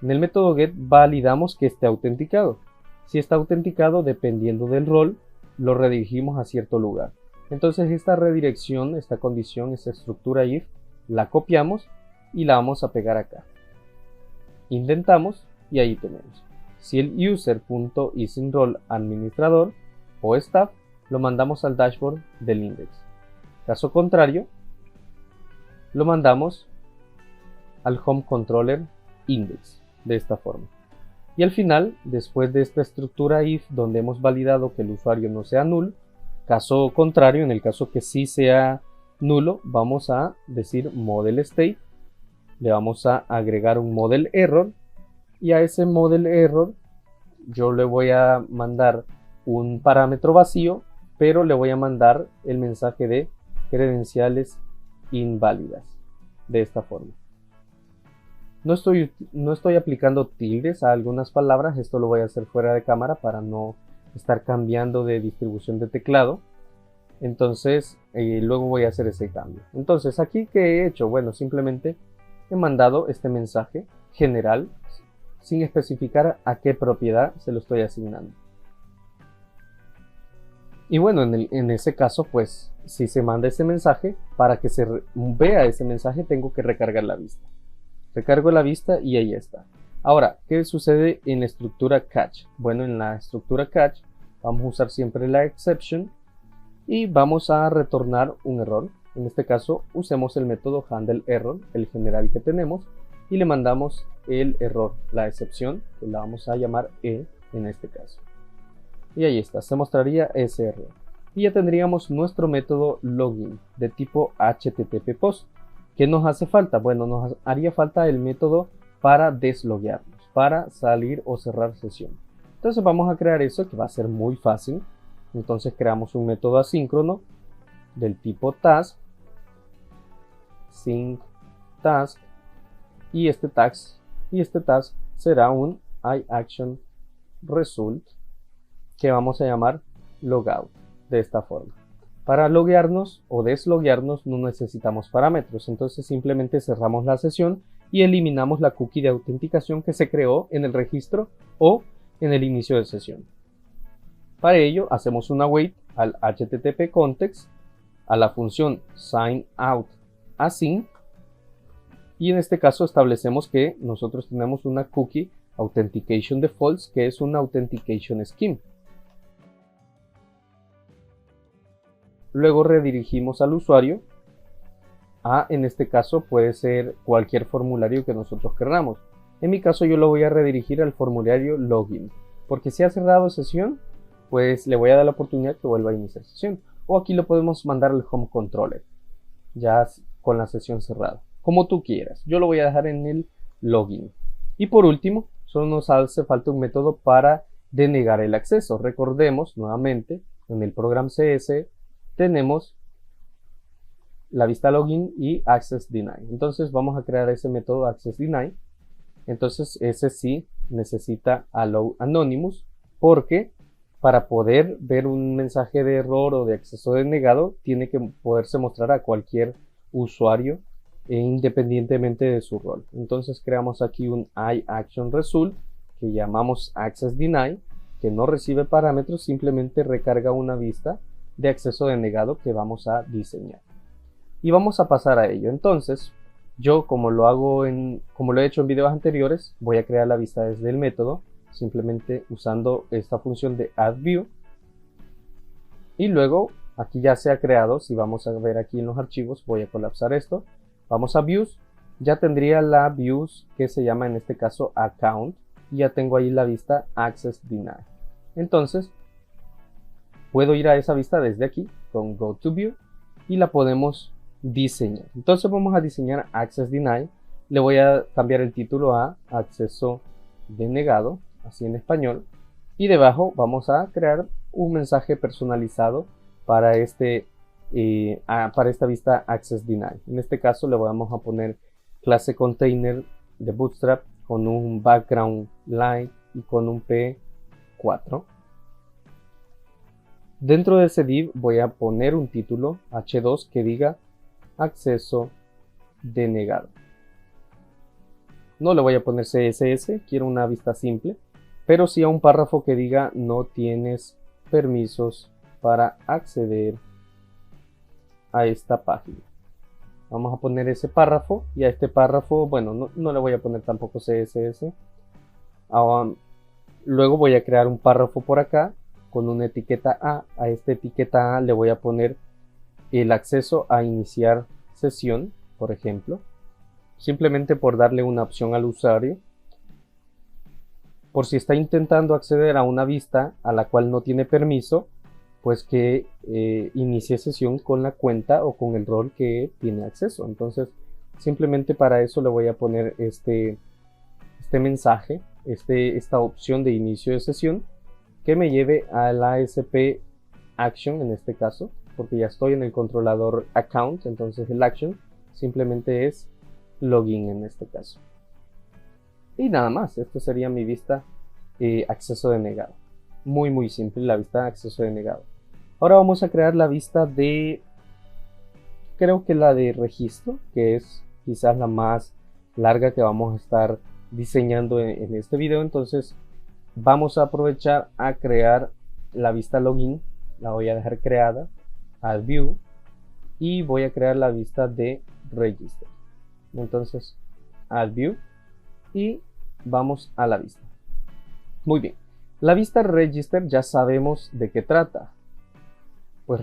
S1: En el método get validamos que esté autenticado. Si está autenticado, dependiendo del rol, lo redirigimos a cierto lugar. Entonces esta redirección, esta condición, esta estructura if, la copiamos y la vamos a pegar acá. Indentamos y ahí tenemos. Si el user.isInRole administrador o staff, lo mandamos al dashboard del index. Caso contrario, lo mandamos al home controller index, de esta forma. Y al final, después de esta estructura if donde hemos validado que el usuario no sea null, caso contrario, en el caso que sí sea nulo, vamos a decir model state, le vamos a agregar un model error y a ese model error yo le voy a mandar un parámetro vacío, pero le voy a mandar el mensaje de credenciales inválidas, de esta forma. No estoy aplicando tildes a algunas palabras, esto lo voy a hacer fuera de cámara para no estar cambiando de distribución de teclado. Entonces luego voy a hacer ese cambio. Entonces aquí ¿qué he hecho? Bueno, simplemente he mandado este mensaje general sin especificar a qué propiedad se lo estoy asignando. Y bueno, en ese caso, pues si se manda ese mensaje, para que se vea ese mensaje tengo que recargar la vista. Recargo la vista y ahí está. Ahora, ¿qué sucede en la estructura catch? Bueno, en la estructura catch vamos a usar siempre la exception y vamos a retornar un error. En este caso, usemos el método handleError, el general que tenemos, y le mandamos el error, la excepción, que la vamos a llamar E en este caso. Y ahí está, se mostraría ese error. Y ya tendríamos nuestro método login de tipo HTTP post. ¿Qué nos hace falta? Bueno, nos haría falta el método para desloguearnos, para salir o cerrar sesión. Entonces vamos a crear eso, que va a ser muy fácil. Entonces creamos un método asíncrono del tipo task, sync task, y este task será un iActionResult que vamos a llamar logout, de esta forma. Para loguearnos o desloguearnos no necesitamos parámetros, entonces simplemente cerramos la sesión y eliminamos la cookie de autenticación que se creó en el registro o en el inicio de sesión. Para ello hacemos una wait al HTTP context, a la función signoutAsync, y en este caso establecemos que nosotros tenemos una cookie authentication defaults, que es una authentication scheme. Luego redirigimos al usuario en este caso puede ser cualquier formulario que nosotros queramos. En mi caso yo lo voy a redirigir al formulario login, porque si ha cerrado sesión, pues le voy a dar la oportunidad que vuelva a iniciar sesión. O aquí lo podemos mandar al home controller, ya con la sesión cerrada, como tú quieras. Yo lo voy a dejar en el login. Y por último, solo nos hace falta un método para denegar el acceso. Recordemos nuevamente, en el programa CS tenemos la vista login y access deny. Entonces vamos a crear ese método access deny. Entonces ese sí necesita allow anonymous, porque para poder ver un mensaje de error o de acceso denegado tiene que poderse mostrar a cualquier usuario independientemente de su rol. Entonces creamos aquí un iActionResult que llamamos access deny, que no recibe parámetros, simplemente recarga una vista de acceso denegado que vamos a diseñar. Y vamos a pasar a ello. Entonces, yo como lo he hecho en videos anteriores, voy a crear la vista desde el método, simplemente usando esta función de addView. Y luego, aquí ya se ha creado, si vamos a ver aquí en los archivos, voy a colapsar esto. Vamos a Views, ya tendría la Views que se llama en este caso Account, y ya tengo ahí la vista Access Deny. Entonces, puedo ir a esa vista desde aquí, con Go to View, y la podemos diseñar. Entonces vamos a diseñar Access Deny. Le voy a cambiar el título a Acceso Denegado, así en español. Y debajo vamos a crear un mensaje personalizado para para esta vista Access Deny. En este caso le vamos a poner clase container de Bootstrap con un background light y con un P4. Dentro de ese div voy a poner un título H2 que diga acceso denegado. No le voy a poner CSS, quiero una vista simple, pero sí a un párrafo que diga no tienes permisos para acceder a esta página. Vamos a poner ese párrafo y a este párrafo, bueno, no le voy a poner tampoco CSS. Luego voy a crear un párrafo por acá con una etiqueta A. A esta etiqueta A le voy a poner el acceso a iniciar sesión, por ejemplo, simplemente por darle una opción al usuario, por si está intentando acceder a una vista a la cual no tiene permiso, pues que inicie sesión con la cuenta o con el rol que tiene acceso. Entonces simplemente para eso le voy a poner este mensaje, esta opción de inicio de sesión que me lleve a la ASP action en este caso, porque ya estoy en el controlador account. Entonces el action simplemente es login en este caso. Y nada más, esto sería mi vista acceso denegado. Muy simple la vista acceso denegado. Ahora vamos a crear la vista creo que la de registro, que es quizás la más larga que vamos a estar diseñando en este video. Entonces vamos a aprovechar a crear la vista login, la voy a dejar creada, add view, y voy a crear la vista de register. Entonces add view y vamos a la vista. Muy bien, la vista register ya sabemos de qué trata. Pues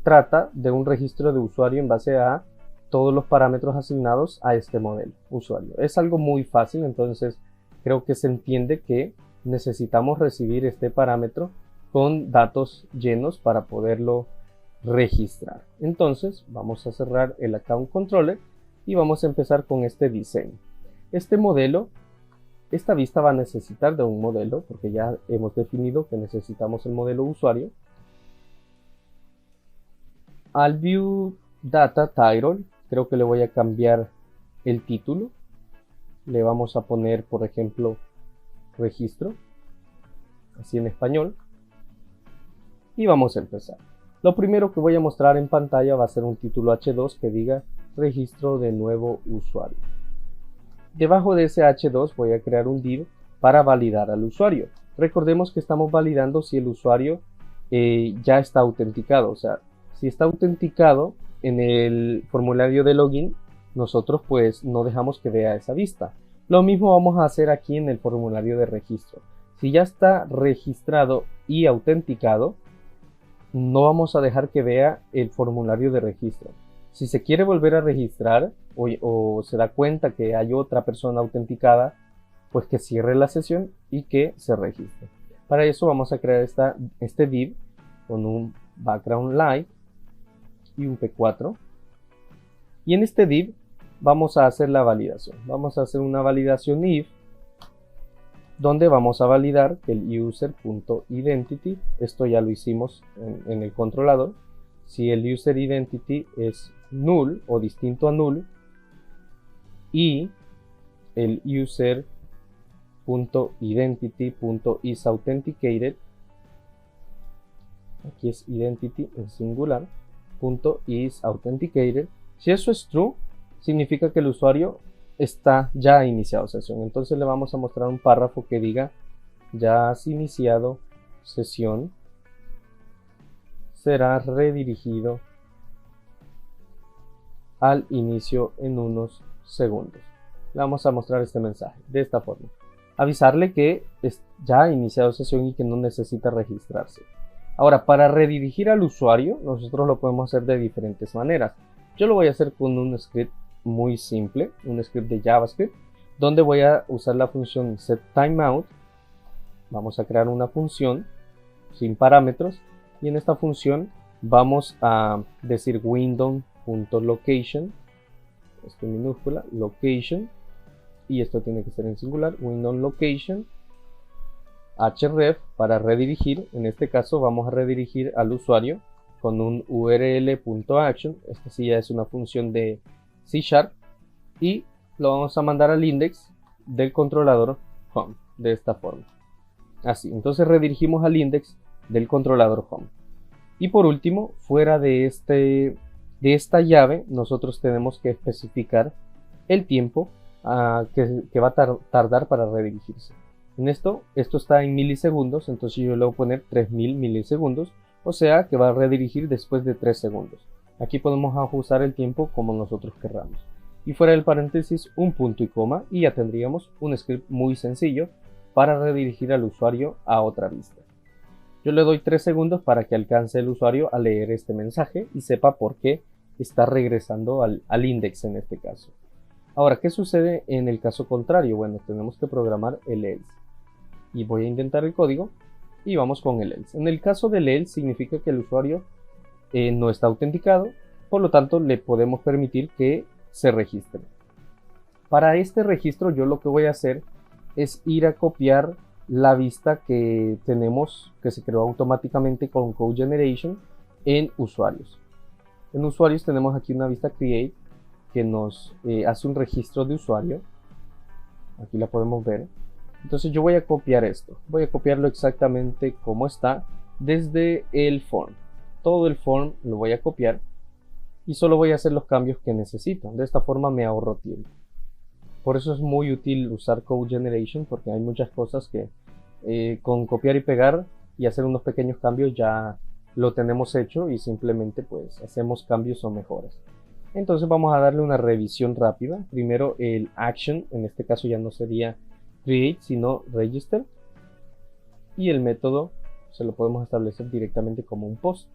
S1: trata de un registro de usuario en base a todos los parámetros asignados a este modelo usuario. Es algo muy fácil, entonces creo que se entiende que necesitamos recibir este parámetro con datos llenos para poderlo registrar. Entonces vamos a cerrar el account controller y vamos a empezar con este diseño. Este modelo, esta vista va a necesitar de un modelo, porque ya hemos definido que necesitamos el modelo usuario. Al view data title, creo que le voy a cambiar el título. Le vamos a poner, por ejemplo, registro, así en español. Y vamos a empezar. Lo primero que voy a mostrar en pantalla va a ser un título H2 que diga registro de nuevo usuario. Debajo de ese H2 voy a crear un div para validar al usuario. Recordemos que estamos validando si el usuario ya está autenticado. O sea, si está autenticado en el formulario de login, nosotros pues no dejamos que vea esa vista. Lo mismo vamos a hacer aquí en el formulario de registro. Si ya está registrado y autenticado, no vamos a dejar que vea el formulario de registro. Si se quiere volver a registrar o se da cuenta que hay otra persona autenticada, pues que cierre la sesión y que se registre. Para eso vamos a crear este div con un background light y un p4. Y en este div vamos a hacer la validación. Vamos a hacer una validación if, donde vamos a validar que el user.identity, esto ya lo hicimos en el controlador, si el user identity es null o distinto a null, y el user.identity.isAuthenticated, aquí es identity en singular, .isAuthenticated, si eso es true, significa que el usuario está ya iniciado sesión. Entonces le vamos a mostrar un párrafo que diga: ya has iniciado sesión, será redirigido al inicio en unos segundos. Le vamos a mostrar este mensaje de esta forma: avisarle que ya ha iniciado sesión y que no necesita registrarse. Ahora, para redirigir al usuario, nosotros lo podemos hacer de diferentes maneras. Yo lo voy a hacer con un script muy simple, un script de JavaScript, donde voy a usar la función setTimeout. Vamos a crear una función sin parámetros, y en esta función vamos a decir window.location, esto en minúscula, location, y esto tiene que ser en singular, window.location, href para redirigir. En este caso vamos a redirigir al usuario con un url.action, esta sí ya es una función de C#, y lo vamos a mandar al index del controlador home, de esta forma. Así, entonces redirigimos al index del controlador home. Y por último, fuera de esta llave, nosotros tenemos que especificar el tiempo que va a tardar para redirigirse. En esto está en milisegundos, entonces yo le voy a poner 3000 milisegundos, o sea que va a redirigir después de 3 segundos. Aquí podemos ajustar el tiempo como nosotros querramos. Y fuera del paréntesis, un punto y coma, y ya tendríamos un script muy sencillo para redirigir al usuario a otra vista. Yo le doy 3 segundos para que alcance el usuario a leer este mensaje y sepa por qué está regresando al index en este caso. Ahora, ¿qué sucede en el caso contrario? Bueno, tenemos que programar el else. Y voy a intentar el código y vamos con el else. En el caso del else significa que el usuario no está autenticado, por lo tanto le podemos permitir que se registre. Para este registro yo lo que voy a hacer es ir a copiar la vista que tenemos, que se creó automáticamente con Code Generation en usuarios. En usuarios tenemos aquí una vista create que nos hace un registro de usuario. Aquí la podemos ver. Entonces yo voy a copiar esto, voy a copiarlo exactamente como está desde el form. Todo el form lo voy a copiar y solo voy a hacer los cambios que necesito. De esta forma me ahorro tiempo. Por eso es muy útil usar Code Generation, porque hay muchas cosas que con copiar y pegar y hacer unos pequeños cambios ya lo tenemos hecho y simplemente pues hacemos cambios o mejoras. Entonces vamos a darle una revisión rápida. Primero el action, en este caso ya no sería create sino register, y el método se lo podemos establecer directamente como un post.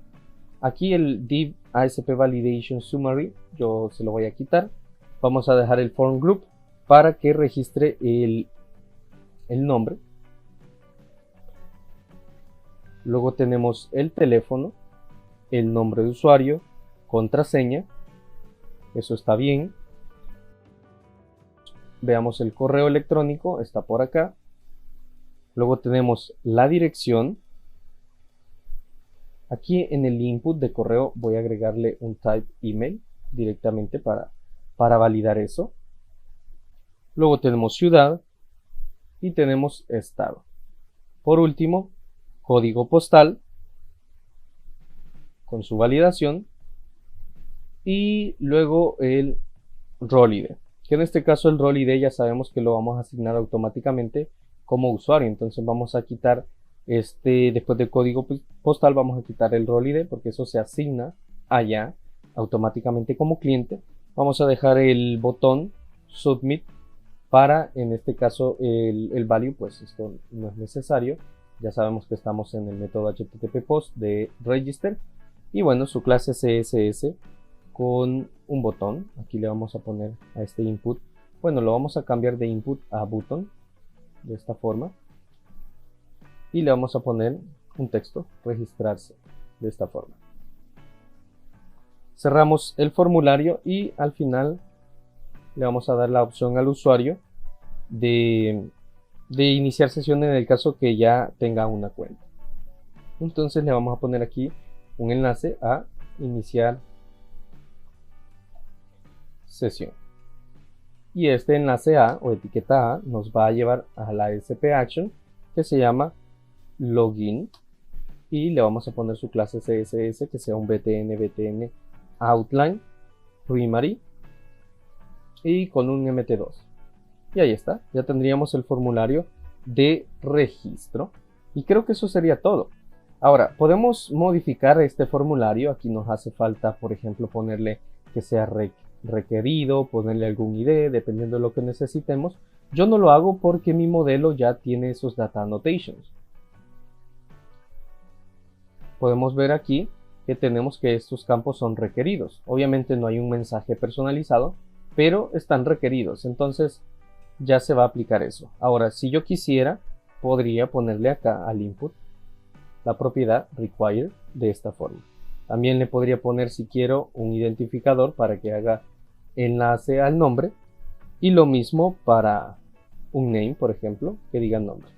S1: Aquí el div ASP validation summary yo se lo voy a quitar. Vamos a dejar el form group para que registre el nombre. Luego tenemos el teléfono, el nombre de usuario, contraseña, eso está bien. Veamos el correo electrónico, está por acá. Luego tenemos la dirección. Aquí en el input de correo voy a agregarle un type email directamente para validar eso. Luego tenemos ciudad y tenemos estado. Por último, código postal con su validación y luego el role ID, que en este caso el role ID ya sabemos que lo vamos a asignar automáticamente como usuario. Entonces vamos a quitar después del código postal vamos a quitar el role ID porque eso se asigna allá automáticamente como cliente. Vamos a dejar el botón submit para, en este caso, el value, pues esto no es necesario. Ya sabemos que estamos en el método HTTP post de register. Y bueno, su clase CSS con un botón. Aquí le vamos a poner a este input. Bueno, lo vamos a cambiar de input a button. De esta forma. Y le vamos a poner un texto, registrarse, de esta forma. Cerramos el formulario y al final le vamos a dar la opción al usuario de iniciar sesión en el caso que ya tenga una cuenta. Entonces le vamos a poner aquí un enlace a iniciar sesión. Y este enlace A o etiqueta A nos va a llevar a la ASP Action que se llama login. Y le vamos a poner su clase CSS que sea un btn outline primary y con un mt2. Y ahí está, ya tendríamos el formulario de registro. Y creo que eso sería todo. Ahora, podemos modificar este formulario. Aquí nos hace falta, por ejemplo, ponerle que sea requerido, ponerle algún ID, dependiendo de lo que necesitemos. Yo no lo hago porque mi modelo ya tiene esos data annotations. Podemos ver aquí que tenemos que estos campos son requeridos. Obviamente no hay un mensaje personalizado, pero están requeridos. Entonces ya se va a aplicar eso. Ahora, si yo quisiera, podría ponerle acá al input la propiedad required de esta forma. También le podría poner, si quiero, un identificador para que haga enlace al nombre. Y lo mismo para un name, por ejemplo, que diga nombre.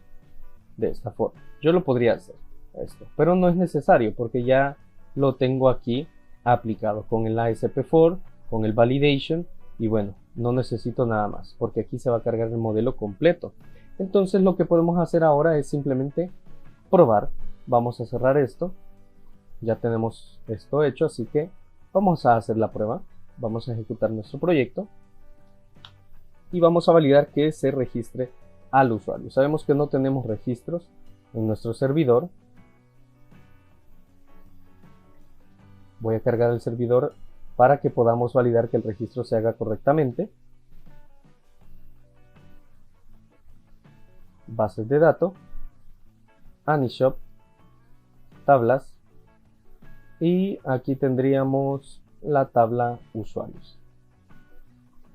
S1: De esta forma. Yo lo podría hacer esto, pero no es necesario porque ya lo tengo aquí aplicado con el ASP4, con el validation. Y bueno, no necesito nada más porque aquí se va a cargar el modelo completo. Entonces lo que podemos hacer ahora es simplemente probar. Vamos a cerrar esto. Ya tenemos esto hecho, así que vamos a hacer la prueba. Vamos a ejecutar nuestro proyecto y vamos a validar que se registre al usuario. Sabemos que no tenemos registros en nuestro servidor. Voy a cargar el servidor para que podamos validar que el registro se haga correctamente. Bases de datos, AnyShop, tablas, y aquí tendríamos la tabla usuarios.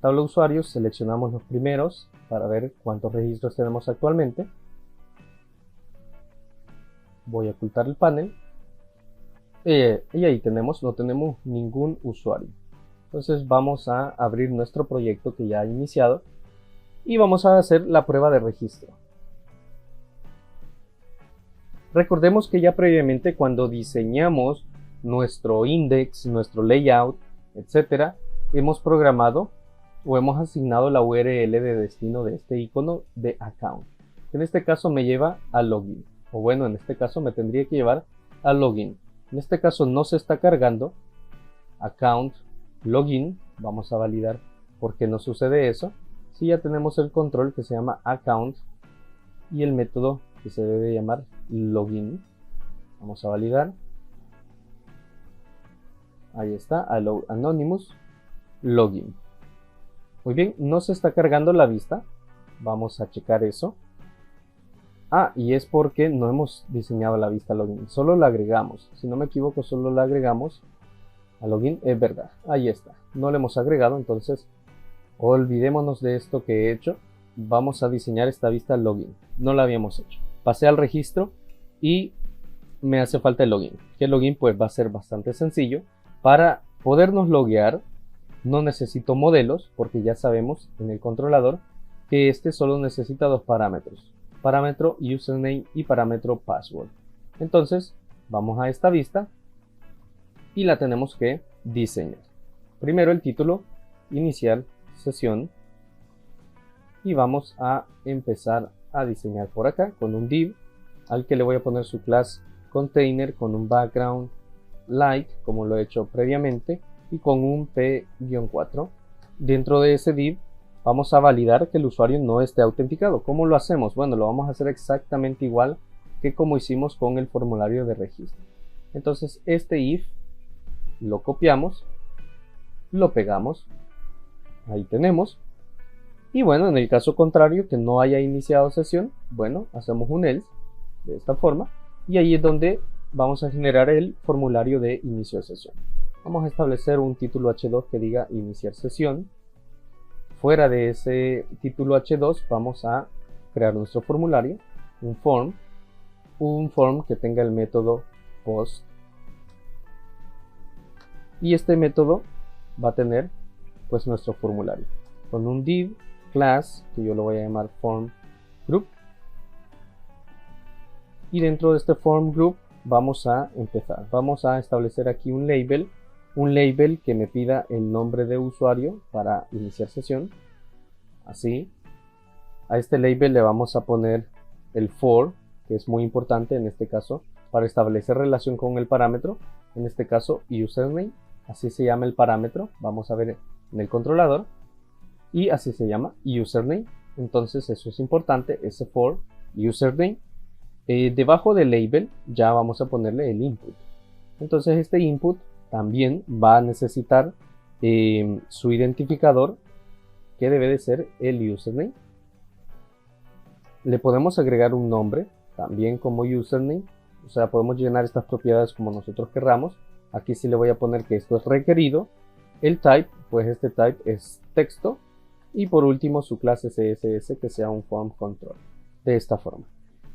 S1: Tabla usuarios, seleccionamos los primeros para ver cuántos registros tenemos actualmente. Voy a ocultar el panel. Y ahí tenemos, no tenemos ningún usuario. Entonces vamos a abrir nuestro proyecto que ya ha iniciado y vamos a hacer la prueba de registro. Recordemos que ya previamente cuando diseñamos nuestro index, nuestro layout, etcétera, hemos programado o hemos asignado la URL de destino de este icono de account. En este caso me lleva a login, o bueno, en este caso me tendría que llevar a login. En este caso no se está cargando account login. Vamos a validar por qué no sucede eso. Si ya tenemos el control que se llama account y el método que se debe llamar login. Vamos a validar. Ahí está, allow anonymous login. Muy bien, no se está cargando la vista. Vamos a checar eso. Y es porque no hemos diseñado la vista login, solo la agregamos. Si no me equivoco, solo la agregamos a login, es verdad, ahí está. No le hemos agregado, entonces olvidémonos de esto que he hecho. Vamos a diseñar esta vista login, no la habíamos hecho. Pasé al registro y me hace falta el login. Que el login pues va a ser bastante sencillo. Para podernos loguear, no necesito modelos, porque ya sabemos en el controlador que este solo necesita dos parámetros. Parámetro username y parámetro password. Entonces vamos a esta vista y la tenemos que diseñar. Primero el título, iniciar sesión, y vamos a empezar a diseñar por acá con un div al que le voy a poner su class container con un background light como lo he hecho previamente y con un p-4. Dentro de ese div vamos a validar que el usuario no esté autenticado. ¿Cómo lo hacemos? Bueno, lo vamos a hacer exactamente igual que como hicimos con el formulario de registro. Entonces este if lo copiamos, lo pegamos, ahí tenemos. Y bueno, en el caso contrario, que no haya iniciado sesión, bueno, hacemos un else de esta forma, y ahí es donde vamos a generar el formulario de inicio de sesión. Vamos a establecer un título H2 que diga iniciar sesión. Fuera de ese título H2 vamos a crear nuestro formulario, un form que tenga el método post, y este método va a tener pues nuestro formulario con un div class que yo lo voy a llamar form group, y dentro de este form group vamos a establecer aquí un label que me pida el nombre de usuario para iniciar sesión. Así, a este label le vamos a poner el for, que es muy importante en este caso para establecer relación con el parámetro, en este caso username, así se llama el parámetro, vamos a ver en el controlador, y así se llama username. Entonces eso es importante, ese for username. Debajo del label ya vamos a ponerle el input. Entonces este input también va a necesitar su identificador, que debe de ser el username. Le podemos agregar un nombre también como username, o sea, podemos llenar estas propiedades como nosotros querramos. Aquí sí le voy a poner que esto es requerido. El type, pues este type es texto, y por último su clase CSS, que sea un form control, de esta forma.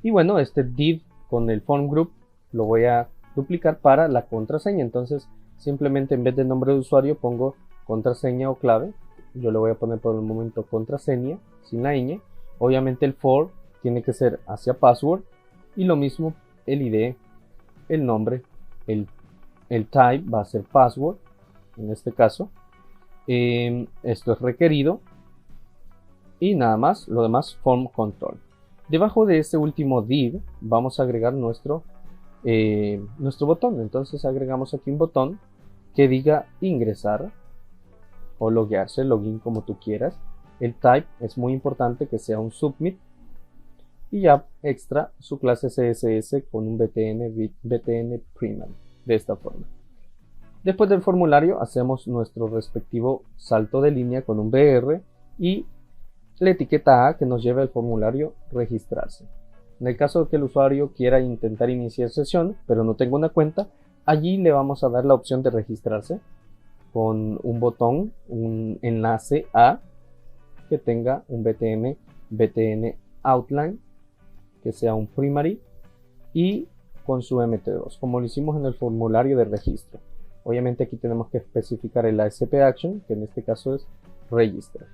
S1: Y bueno, este div con el form group lo voy a duplicar para la contraseña. Entonces simplemente en vez de nombre de usuario pongo contraseña o clave. Yo le voy a poner por el momento contraseña sin la ñ. Obviamente el for tiene que ser hacia password, y lo mismo el ID, el nombre, el type va a ser password en este caso. Esto es requerido y nada más, lo demás form control. Debajo de este último div vamos a agregar nuestro botón. Entonces agregamos aquí un botón que diga ingresar o loguearse, login, como tú quieras. El type es muy importante que sea un submit, y ya extra su clase CSS con un btn primary, de esta forma. Después del formulario hacemos nuestro respectivo salto de línea con un br y la etiqueta A que nos lleva al formulario registrarse. En el caso de que el usuario quiera intentar iniciar sesión pero no tenga una cuenta, allí le vamos a dar la opción de registrarse con un botón, un enlace A que tenga un btn outline, que sea un primary, y con su mt2, como lo hicimos en el formulario de registro. Obviamente aquí tenemos que especificar el ASP action, que en este caso es register.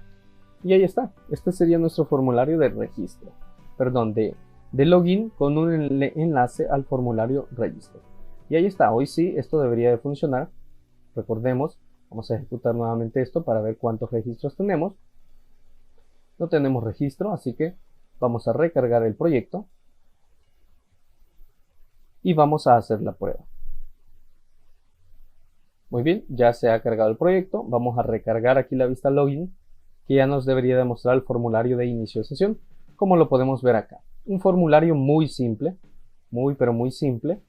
S1: Y ahí está, este sería nuestro formulario de registro, perdón, de login con un enlace al formulario register. Y ahí está, hoy sí, esto debería de funcionar. Recordemos, vamos a ejecutar nuevamente esto para ver cuántos registros tenemos. No tenemos registro, así que vamos a recargar el proyecto y vamos a hacer la prueba. Muy bien, ya se ha cargado el proyecto. Vamos a recargar aquí la vista login, que ya nos debería demostrar el formulario de inicio de sesión, como lo podemos ver acá. Un formulario muy simple, pero muy simple.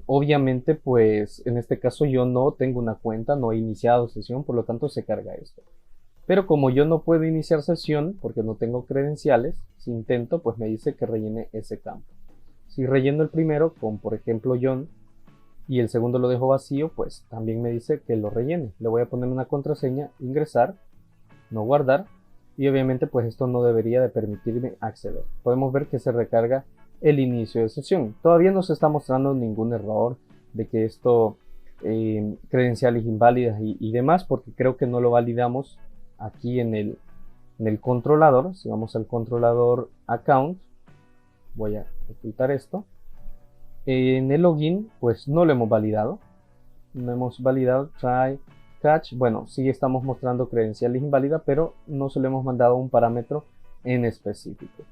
S1: Obviamente, pues en este caso yo no tengo una cuenta, no he iniciado sesión, por lo tanto se carga esto. Pero como yo no puedo iniciar sesión porque no tengo credenciales, si intento, pues me dice que rellene ese campo. Si relleno el primero con, por ejemplo, John, y el segundo lo dejo vacío, pues también me dice que lo rellene. Le voy a poner una contraseña, ingresar, no guardar, y obviamente pues esto no debería de permitirme acceder. Podemos ver que se recarga el inicio de sesión. Todavía no se está mostrando ningún error de que esto, credenciales inválidas y demás, porque creo que no lo validamos aquí en el controlador. Si vamos al controlador account, voy a ocultar esto. En el login pues no lo hemos validado, try catch. Bueno, sí estamos mostrando credenciales inválidas, pero no se le hemos mandado un parámetro en específico.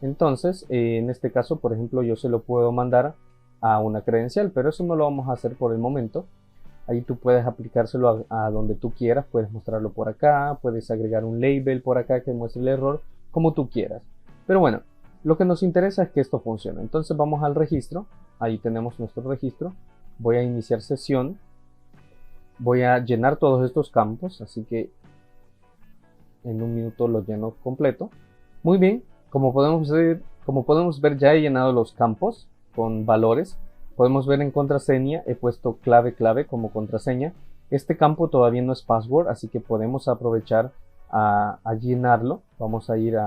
S1: Entonces en este caso, por ejemplo, yo se lo puedo mandar a una credencial, pero eso no lo vamos a hacer por el momento. Ahí tú puedes aplicárselo a donde tú quieras, puedes mostrarlo por acá, puedes agregar un label por acá que muestre el error, como tú quieras. Pero bueno, lo que nos interesa es que esto funcione. Entonces vamos al registro, ahí tenemos nuestro registro. Voy a iniciar sesión, voy a llenar todos estos campos, así que en un minuto lo lleno completo. Muy bien, como podemos ver, Como podemos ver, ya he llenado los campos con valores. Podemos ver en contraseña, he puesto clave como contraseña. Este campo todavía no es password, así que podemos aprovechar a llenarlo. Vamos a ir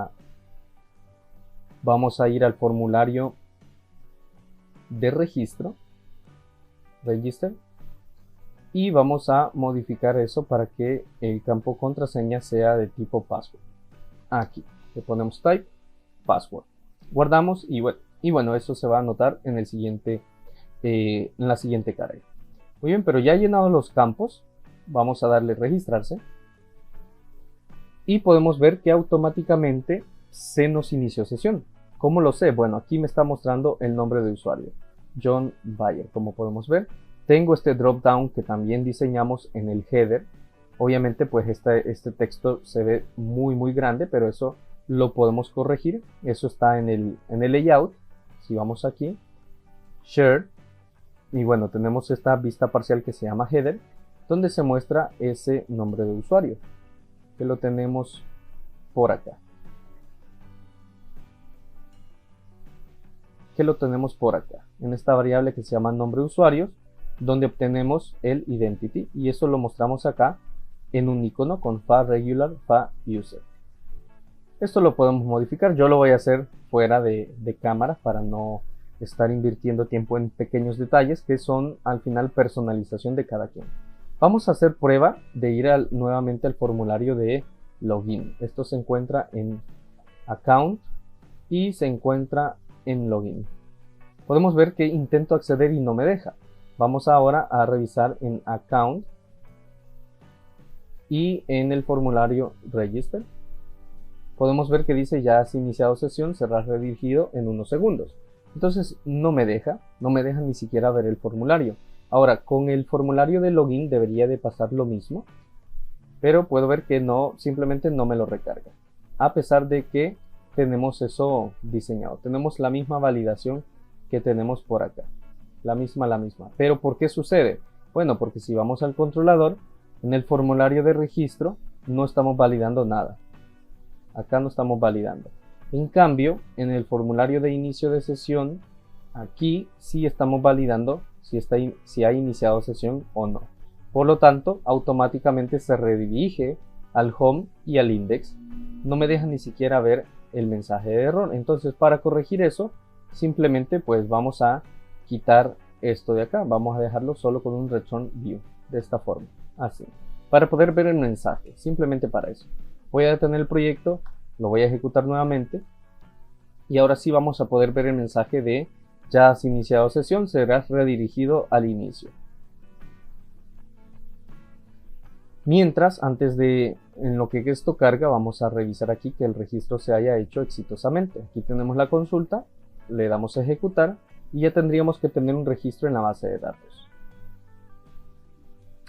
S1: al formulario de registro, register, y vamos a modificar eso para que el campo contraseña sea de tipo password. Aquí le ponemos type password, guardamos y bueno, eso se va a anotar en la siguiente carga. Muy bien, pero ya llenado los campos, vamos a darle registrarse y podemos ver que automáticamente se nos inició sesión. ¿Cómo lo sé? Bueno, aquí me está mostrando el nombre de usuario, John Bayer. Como podemos ver, tengo este drop down que también diseñamos en el header. Obviamente pues este texto se ve muy grande, pero eso lo podemos corregir. Eso está en el layout. Si vamos aquí, share, y bueno, tenemos esta vista parcial que se llama header, donde se muestra ese nombre de usuario, que lo tenemos por acá. En esta variable que se llama nombre de usuarios, donde obtenemos el identity, y eso lo mostramos acá en un icono con fa regular, fa user. Esto lo podemos modificar. Yo lo voy a hacer fuera de cámara para no estar invirtiendo tiempo en pequeños detalles que son al final personalización de cada quien. Vamos a hacer prueba de ir nuevamente al formulario de login. Esto se encuentra en account y se encuentra en login. Podemos ver que intento acceder y no me deja. Vamos ahora a revisar en account y en el formulario register. Podemos ver que dice ya has iniciado sesión, serás redirigido en unos segundos. Entonces no me deja ni siquiera ver el formulario. Ahora, con el formulario de login debería de pasar lo mismo, pero puedo ver que no, simplemente no me lo recarga. A pesar de que tenemos eso diseñado, tenemos la misma validación que tenemos por acá, la misma. Pero ¿por qué sucede? Bueno, porque si vamos al controlador, en el formulario de registro no estamos validando nada. Acá no estamos validando. En cambio, en el formulario de inicio de sesión, aquí sí estamos validando si ha iniciado sesión o no. Por lo tanto, automáticamente se redirige al home y al index. No me deja ni siquiera ver el mensaje de error. Entonces, para corregir eso, simplemente pues vamos a quitar esto de acá. Vamos a dejarlo solo con un return view, de esta forma, así, para poder ver el mensaje, simplemente para eso. Voy a detener el proyecto, lo voy a ejecutar nuevamente y ahora sí vamos a poder ver el mensaje de ya has iniciado sesión, serás redirigido al inicio. Mientras, en lo que esto carga, vamos a revisar aquí que el registro se haya hecho exitosamente. Aquí tenemos la consulta, le damos a ejecutar y ya tendríamos que tener un registro en la base de datos.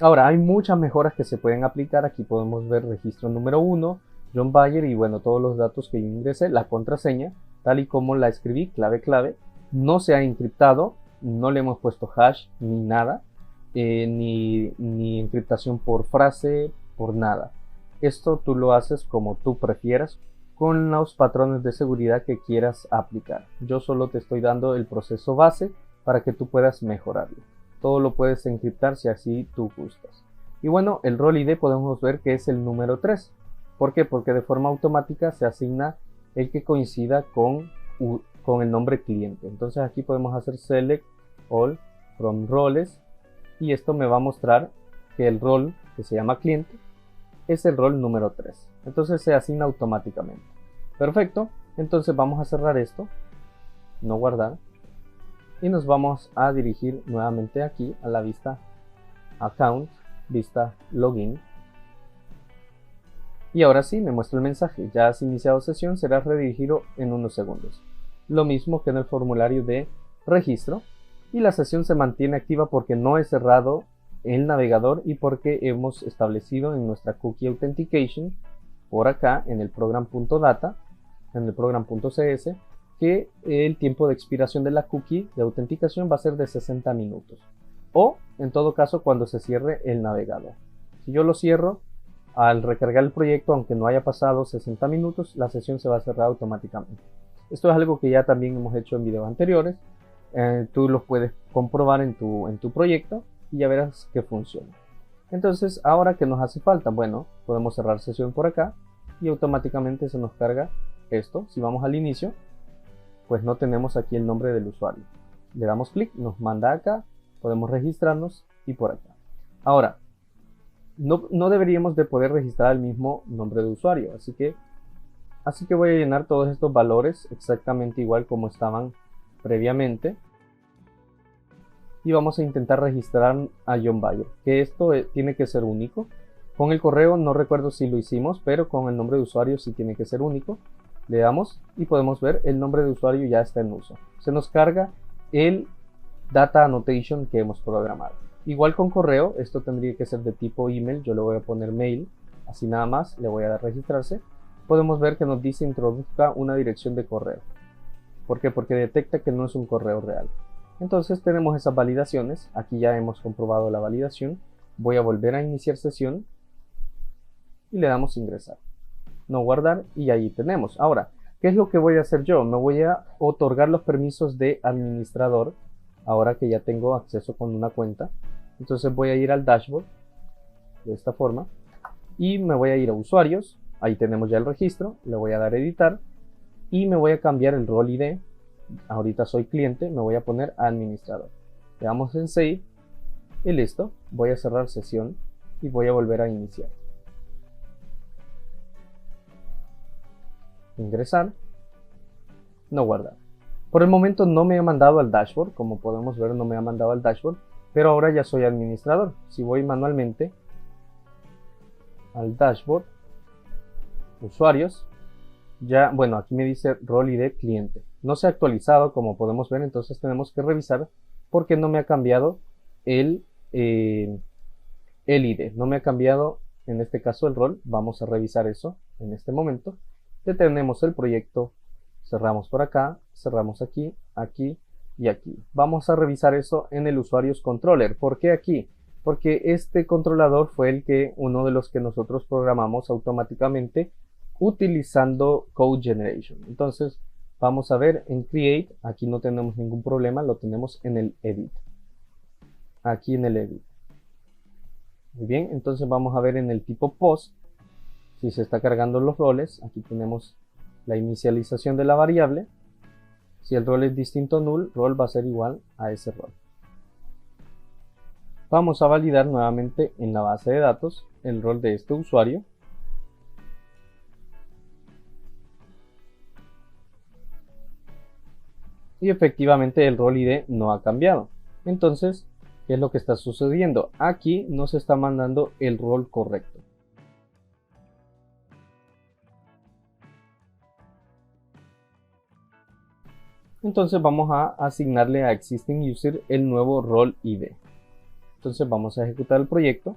S1: Ahora, hay muchas mejoras que se pueden aplicar. Aquí podemos ver registro número 1, John Bayer, y bueno, todos los datos que yo ingresé, la contraseña, tal y como la escribí, clave, no se ha encriptado, no le hemos puesto hash ni nada, ni encriptación por frase, por nada. Esto tú lo haces como tú prefieras, con los patrones de seguridad que quieras aplicar. Yo solo te estoy dando el proceso base para que tú puedas mejorarlo. Todo lo puedes encriptar si así tú gustas. Y bueno, el rol ID podemos ver que es el número 3. ¿Por qué? Porque de forma automática se asigna el que coincida con el nombre cliente. Entonces aquí podemos hacer select all from roles y esto me va a mostrar que el rol que se llama cliente es el rol número 3. Entonces se asigna automáticamente. Perfecto. Entonces vamos a cerrar esto, no guardar, y nos vamos a dirigir nuevamente aquí a la vista account, vista login. Y ahora sí me muestra el mensaje, ya has iniciado sesión, serás redirigido en unos segundos. Lo mismo que en el formulario de registro, y la sesión se mantiene activa porque no he cerrado el navegador y porque hemos establecido en nuestra cookie authentication por acá en el program.data, en el program.cs, que el tiempo de expiración de la cookie de autenticación va a ser de 60 minutos, o en todo caso cuando se cierre el navegador. Si yo lo cierro al recargar el proyecto, aunque no haya pasado 60 minutos, la sesión se va a cerrar automáticamente. Esto es algo que ya también hemos hecho en videos anteriores. Tú los puedes comprobar en tu proyecto y ya verás que funciona. Entonces, ahora que nos hace falta, bueno, podemos cerrar sesión por acá y automáticamente se nos carga esto. Si vamos al inicio, pues no tenemos aquí el nombre del usuario. Le damos clic, nos manda acá, podemos registrarnos y por acá. Ahora, no deberíamos de poder registrar el mismo nombre de usuario, así que voy a llenar todos estos valores exactamente igual como estaban previamente. Y vamos a intentar registrar a John Bayer, que esto tiene que ser único. Con el correo no recuerdo si lo hicimos, pero con el nombre de usuario sí tiene que ser único. Le damos y podemos ver el nombre de usuario ya está en uso. Se nos carga el data annotation que hemos programado. Igual con correo, esto tendría que ser de tipo email, yo le voy a poner mail, así nada más, le voy a dar registrarse. Podemos ver que nos dice introduzca una dirección de correo. ¿Por qué? Porque detecta que no es un correo real. Entonces tenemos esas validaciones, aquí ya hemos comprobado la validación. Voy a volver a iniciar sesión y le damos ingresar. No guardar y ahí tenemos. Ahora, ¿qué es lo que voy a hacer yo? Me voy a otorgar los permisos de administrador, ahora que ya tengo acceso con una cuenta. Entonces voy a ir al dashboard, de esta forma, y me voy a ir a usuarios, ahí tenemos ya el registro, le voy a dar editar, y me voy a cambiar el rol ID, ahorita soy cliente, me voy a poner administrador. Le damos en Save, y listo, voy a cerrar sesión, y voy a volver a iniciar. Ingresar, no guardar. Por el momento no me ha mandado al dashboard, como podemos ver no me ha mandado al dashboard, pero ahora ya soy administrador. Si voy manualmente al dashboard, usuarios, ya, bueno, aquí me dice rol ID cliente. No se ha actualizado como podemos ver, entonces tenemos que revisar porque no me ha cambiado el ID. No me ha cambiado en este caso el rol. Vamos a revisar eso en este momento. Detenemos el proyecto, cerramos por acá, cerramos aquí, aquí y aquí. Vamos a revisar eso en el usuarios controller. ¿Por qué aquí? Porque este controlador fue uno de los que nosotros programamos automáticamente utilizando Code Generation. Entonces vamos a ver en Create, aquí no tenemos ningún problema, lo tenemos en el Edit. Aquí en el Edit. Muy bien, entonces vamos a ver en el tipo Post, si se está cargando los roles. Aquí tenemos la inicialización de la variable. Si el rol es distinto a null, rol va a ser igual a ese rol. Vamos a validar nuevamente en la base de datos el rol de este usuario. Y efectivamente el rol ID no ha cambiado. Entonces, ¿qué es lo que está sucediendo? Aquí no se está mandando el rol correcto. Entonces vamos a asignarle a Existing User el nuevo rol ID. Entonces vamos a ejecutar el proyecto.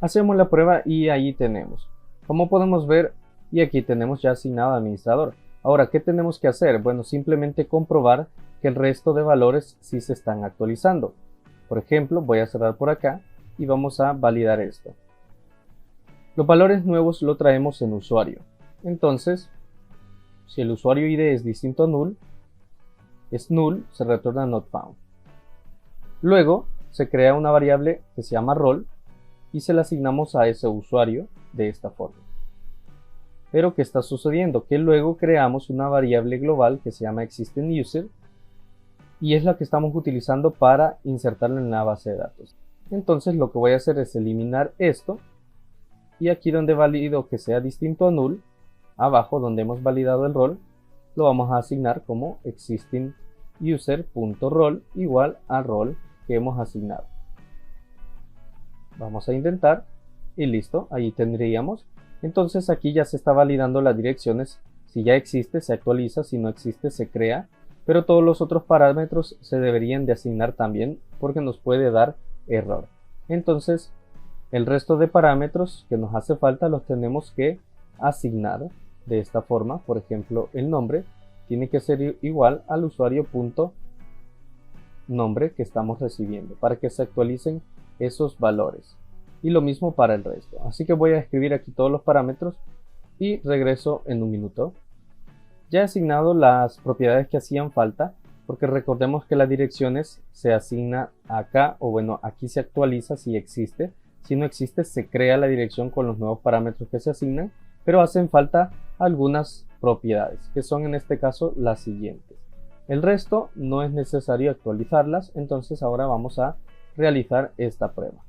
S1: Hacemos la prueba y ahí tenemos. Como podemos ver, y aquí tenemos ya asignado administrador. Ahora, ¿qué tenemos que hacer? Bueno, simplemente comprobar que el resto de valores sí se están actualizando. Por ejemplo, voy a cerrar por acá y vamos a validar esto. Los valores nuevos lo traemos en usuario. Entonces, si el usuario ID es distinto a null, es null, se retorna not found. Luego, se crea una variable que se llama rol y se la asignamos a ese usuario de esta forma. Pero ¿qué está sucediendo? Que luego creamos una variable global que se llama Existing User y es la que estamos utilizando para insertarlo en la base de datos. Entonces lo que voy a hacer es eliminar esto y aquí donde valido que sea distinto a null, abajo donde hemos validado el rol, lo vamos a asignar como Existing User.rol igual al rol que hemos asignado. Vamos a intentar y listo, ahí tendríamos. Entonces aquí ya se está validando las direcciones. Si ya existe se actualiza, si no existe se crea, pero todos los otros parámetros se deberían de asignar también porque nos puede dar error. Entonces el resto de parámetros que nos hace falta los tenemos que asignar de esta forma. Por ejemplo, el nombre tiene que ser igual al usuario.nombre que estamos recibiendo para que se actualicen esos valores. Y lo mismo para el resto. Así que voy a escribir aquí todos los parámetros y regreso en un minuto. Ya he asignado las propiedades que hacían falta, porque recordemos que las direcciones se asigna acá, o bueno, aquí se actualiza si existe. Si no existe, se crea la dirección con los nuevos parámetros que se asignan, pero hacen falta algunas propiedades, que son en este caso las siguientes. El resto no es necesario actualizarlas, entonces ahora vamos a realizar esta prueba.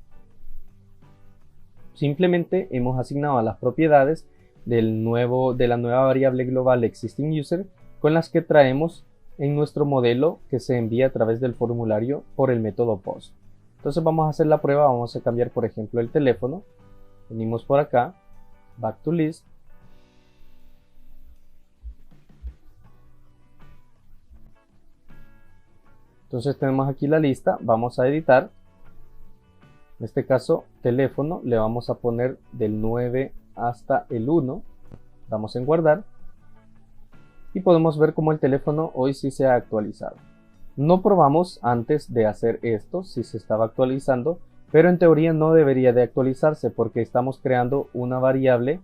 S1: Simplemente hemos asignado a las propiedades de la nueva variable global existingUser con las que traemos en nuestro modelo que se envía a través del formulario por el método post. Entonces vamos a hacer la prueba, vamos a cambiar por ejemplo el teléfono, venimos por acá, back to list, entonces tenemos aquí la lista, vamos a editar, en este caso teléfono le vamos a poner del 9 hasta el 1, damos en guardar y podemos ver cómo el teléfono hoy sí se ha actualizado. No probamos antes de hacer esto si se estaba actualizando, pero en teoría no debería de actualizarse porque estamos creando una variable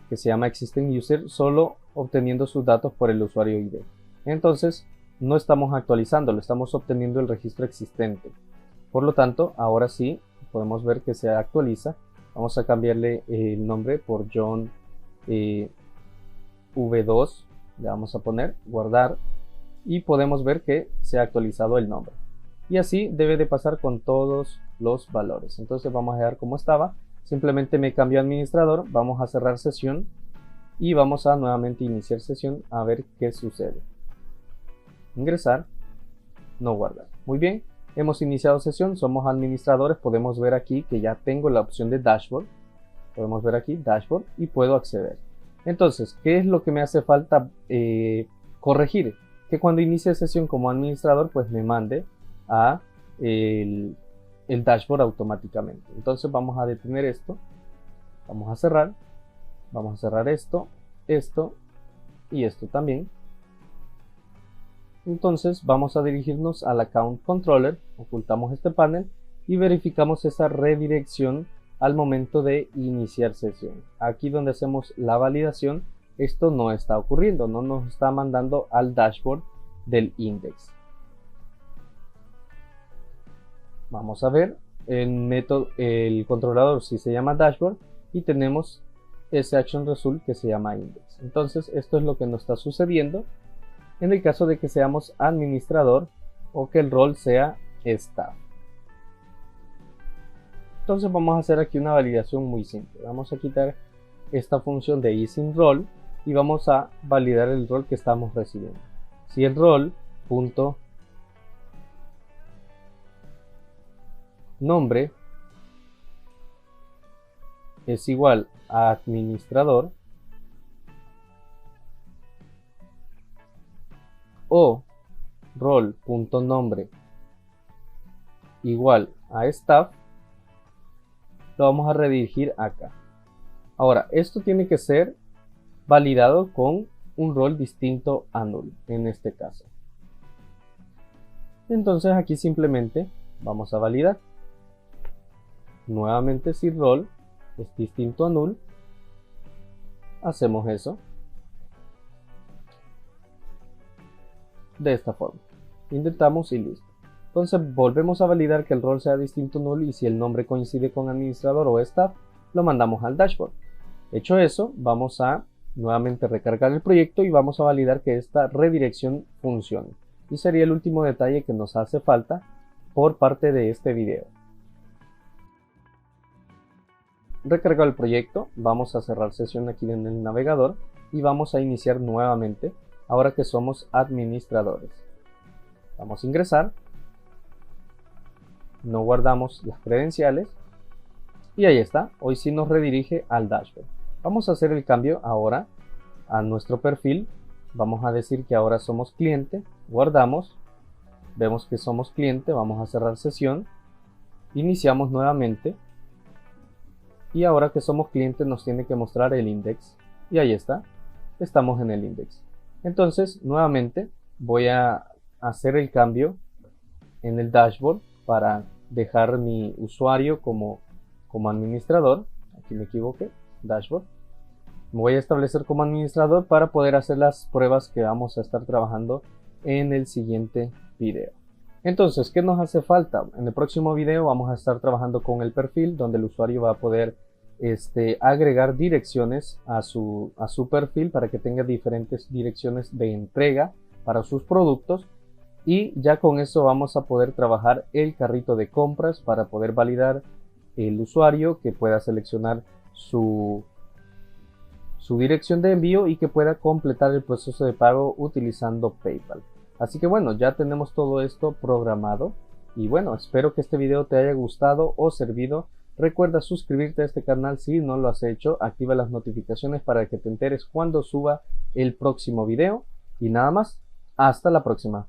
S1: que se llama existingUser solo obteniendo sus datos por el usuario ID. Entonces no estamos actualizándolo, estamos obteniendo el registro existente. Por lo tanto, ahora sí podemos ver que se actualiza. Vamos a cambiarle el nombre por John V2, le vamos a poner guardar y podemos ver que se ha actualizado el nombre. Y así debe de pasar con todos los valores. Entonces vamos a dejar como estaba, simplemente me cambio a administrador, vamos a cerrar sesión y vamos a nuevamente iniciar sesión a ver qué sucede. Ingresar, no guardar. Muy bien, hemos iniciado sesión, somos administradores, podemos ver aquí que ya tengo la opción de dashboard. Podemos ver aquí dashboard y puedo acceder. Entonces, ¿qué es lo que me hace falta corregir? Que cuando inicie sesión como administrador, pues me mande a el dashboard automáticamente. Entonces vamos a detener esto, vamos a cerrar esto, esto y esto también. Entonces vamos a dirigirnos al Account Controller, ocultamos este panel y verificamos esa redirección al momento de iniciar sesión. Aquí donde hacemos la validación, esto no está ocurriendo, no nos está mandando al dashboard del index. Vamos a ver el controlador si se llama dashboard y tenemos ese action result que se llama index. Entonces esto es lo que nos está sucediendo en el caso de que seamos administrador o que el rol sea staff. Entonces vamos a hacer aquí una validación muy simple. Vamos a quitar esta función de isInRole y vamos a validar el rol que estamos recibiendo. Si el rol punto nombre es igual a administrador o rol.nombre igual a staff, lo vamos a redirigir acá. Ahora, esto tiene que ser validado con un rol distinto a null en este caso. Entonces aquí simplemente vamos a validar. Nuevamente si rol es distinto a null, hacemos eso de esta forma. Intentamos y listo. Entonces volvemos a validar que el rol sea distinto a null y si el nombre coincide con administrador o staff, lo mandamos al dashboard. Hecho eso, vamos a nuevamente recargar el proyecto y vamos a validar que esta redirección funcione. Y sería el último detalle que nos hace falta por parte de este video. Recargado el proyecto, vamos a cerrar sesión aquí en el navegador y vamos a iniciar nuevamente, ahora que somos administradores. Vamos a ingresar, no guardamos las credenciales y ahí está, hoy sí nos redirige al dashboard. Vamos a hacer el cambio ahora a nuestro perfil, vamos a decir que ahora somos cliente, guardamos, vemos que somos cliente, vamos a cerrar sesión, iniciamos nuevamente y ahora que somos cliente nos tiene que mostrar el index y ahí está, estamos en el index. Entonces, nuevamente voy a hacer el cambio en el dashboard para dejar mi usuario como administrador. Aquí me equivoqué, dashboard. Me voy a establecer como administrador para poder hacer las pruebas que vamos a estar trabajando en el siguiente video. Entonces, ¿qué nos hace falta? En el próximo video vamos a estar trabajando con el perfil, donde el usuario va a poder agregar direcciones a su perfil para que tenga diferentes direcciones de entrega para sus productos. Y ya con eso vamos a poder trabajar el carrito de compras para poder validar el usuario, que pueda seleccionar su dirección de envío y que pueda completar el proceso de pago utilizando PayPal. Así que bueno, ya tenemos todo esto programado y bueno, espero que este video te haya gustado o servido. Recuerda suscribirte a este canal si no lo has hecho, activa las notificaciones para que te enteres cuando suba el próximo video y nada más, hasta la próxima.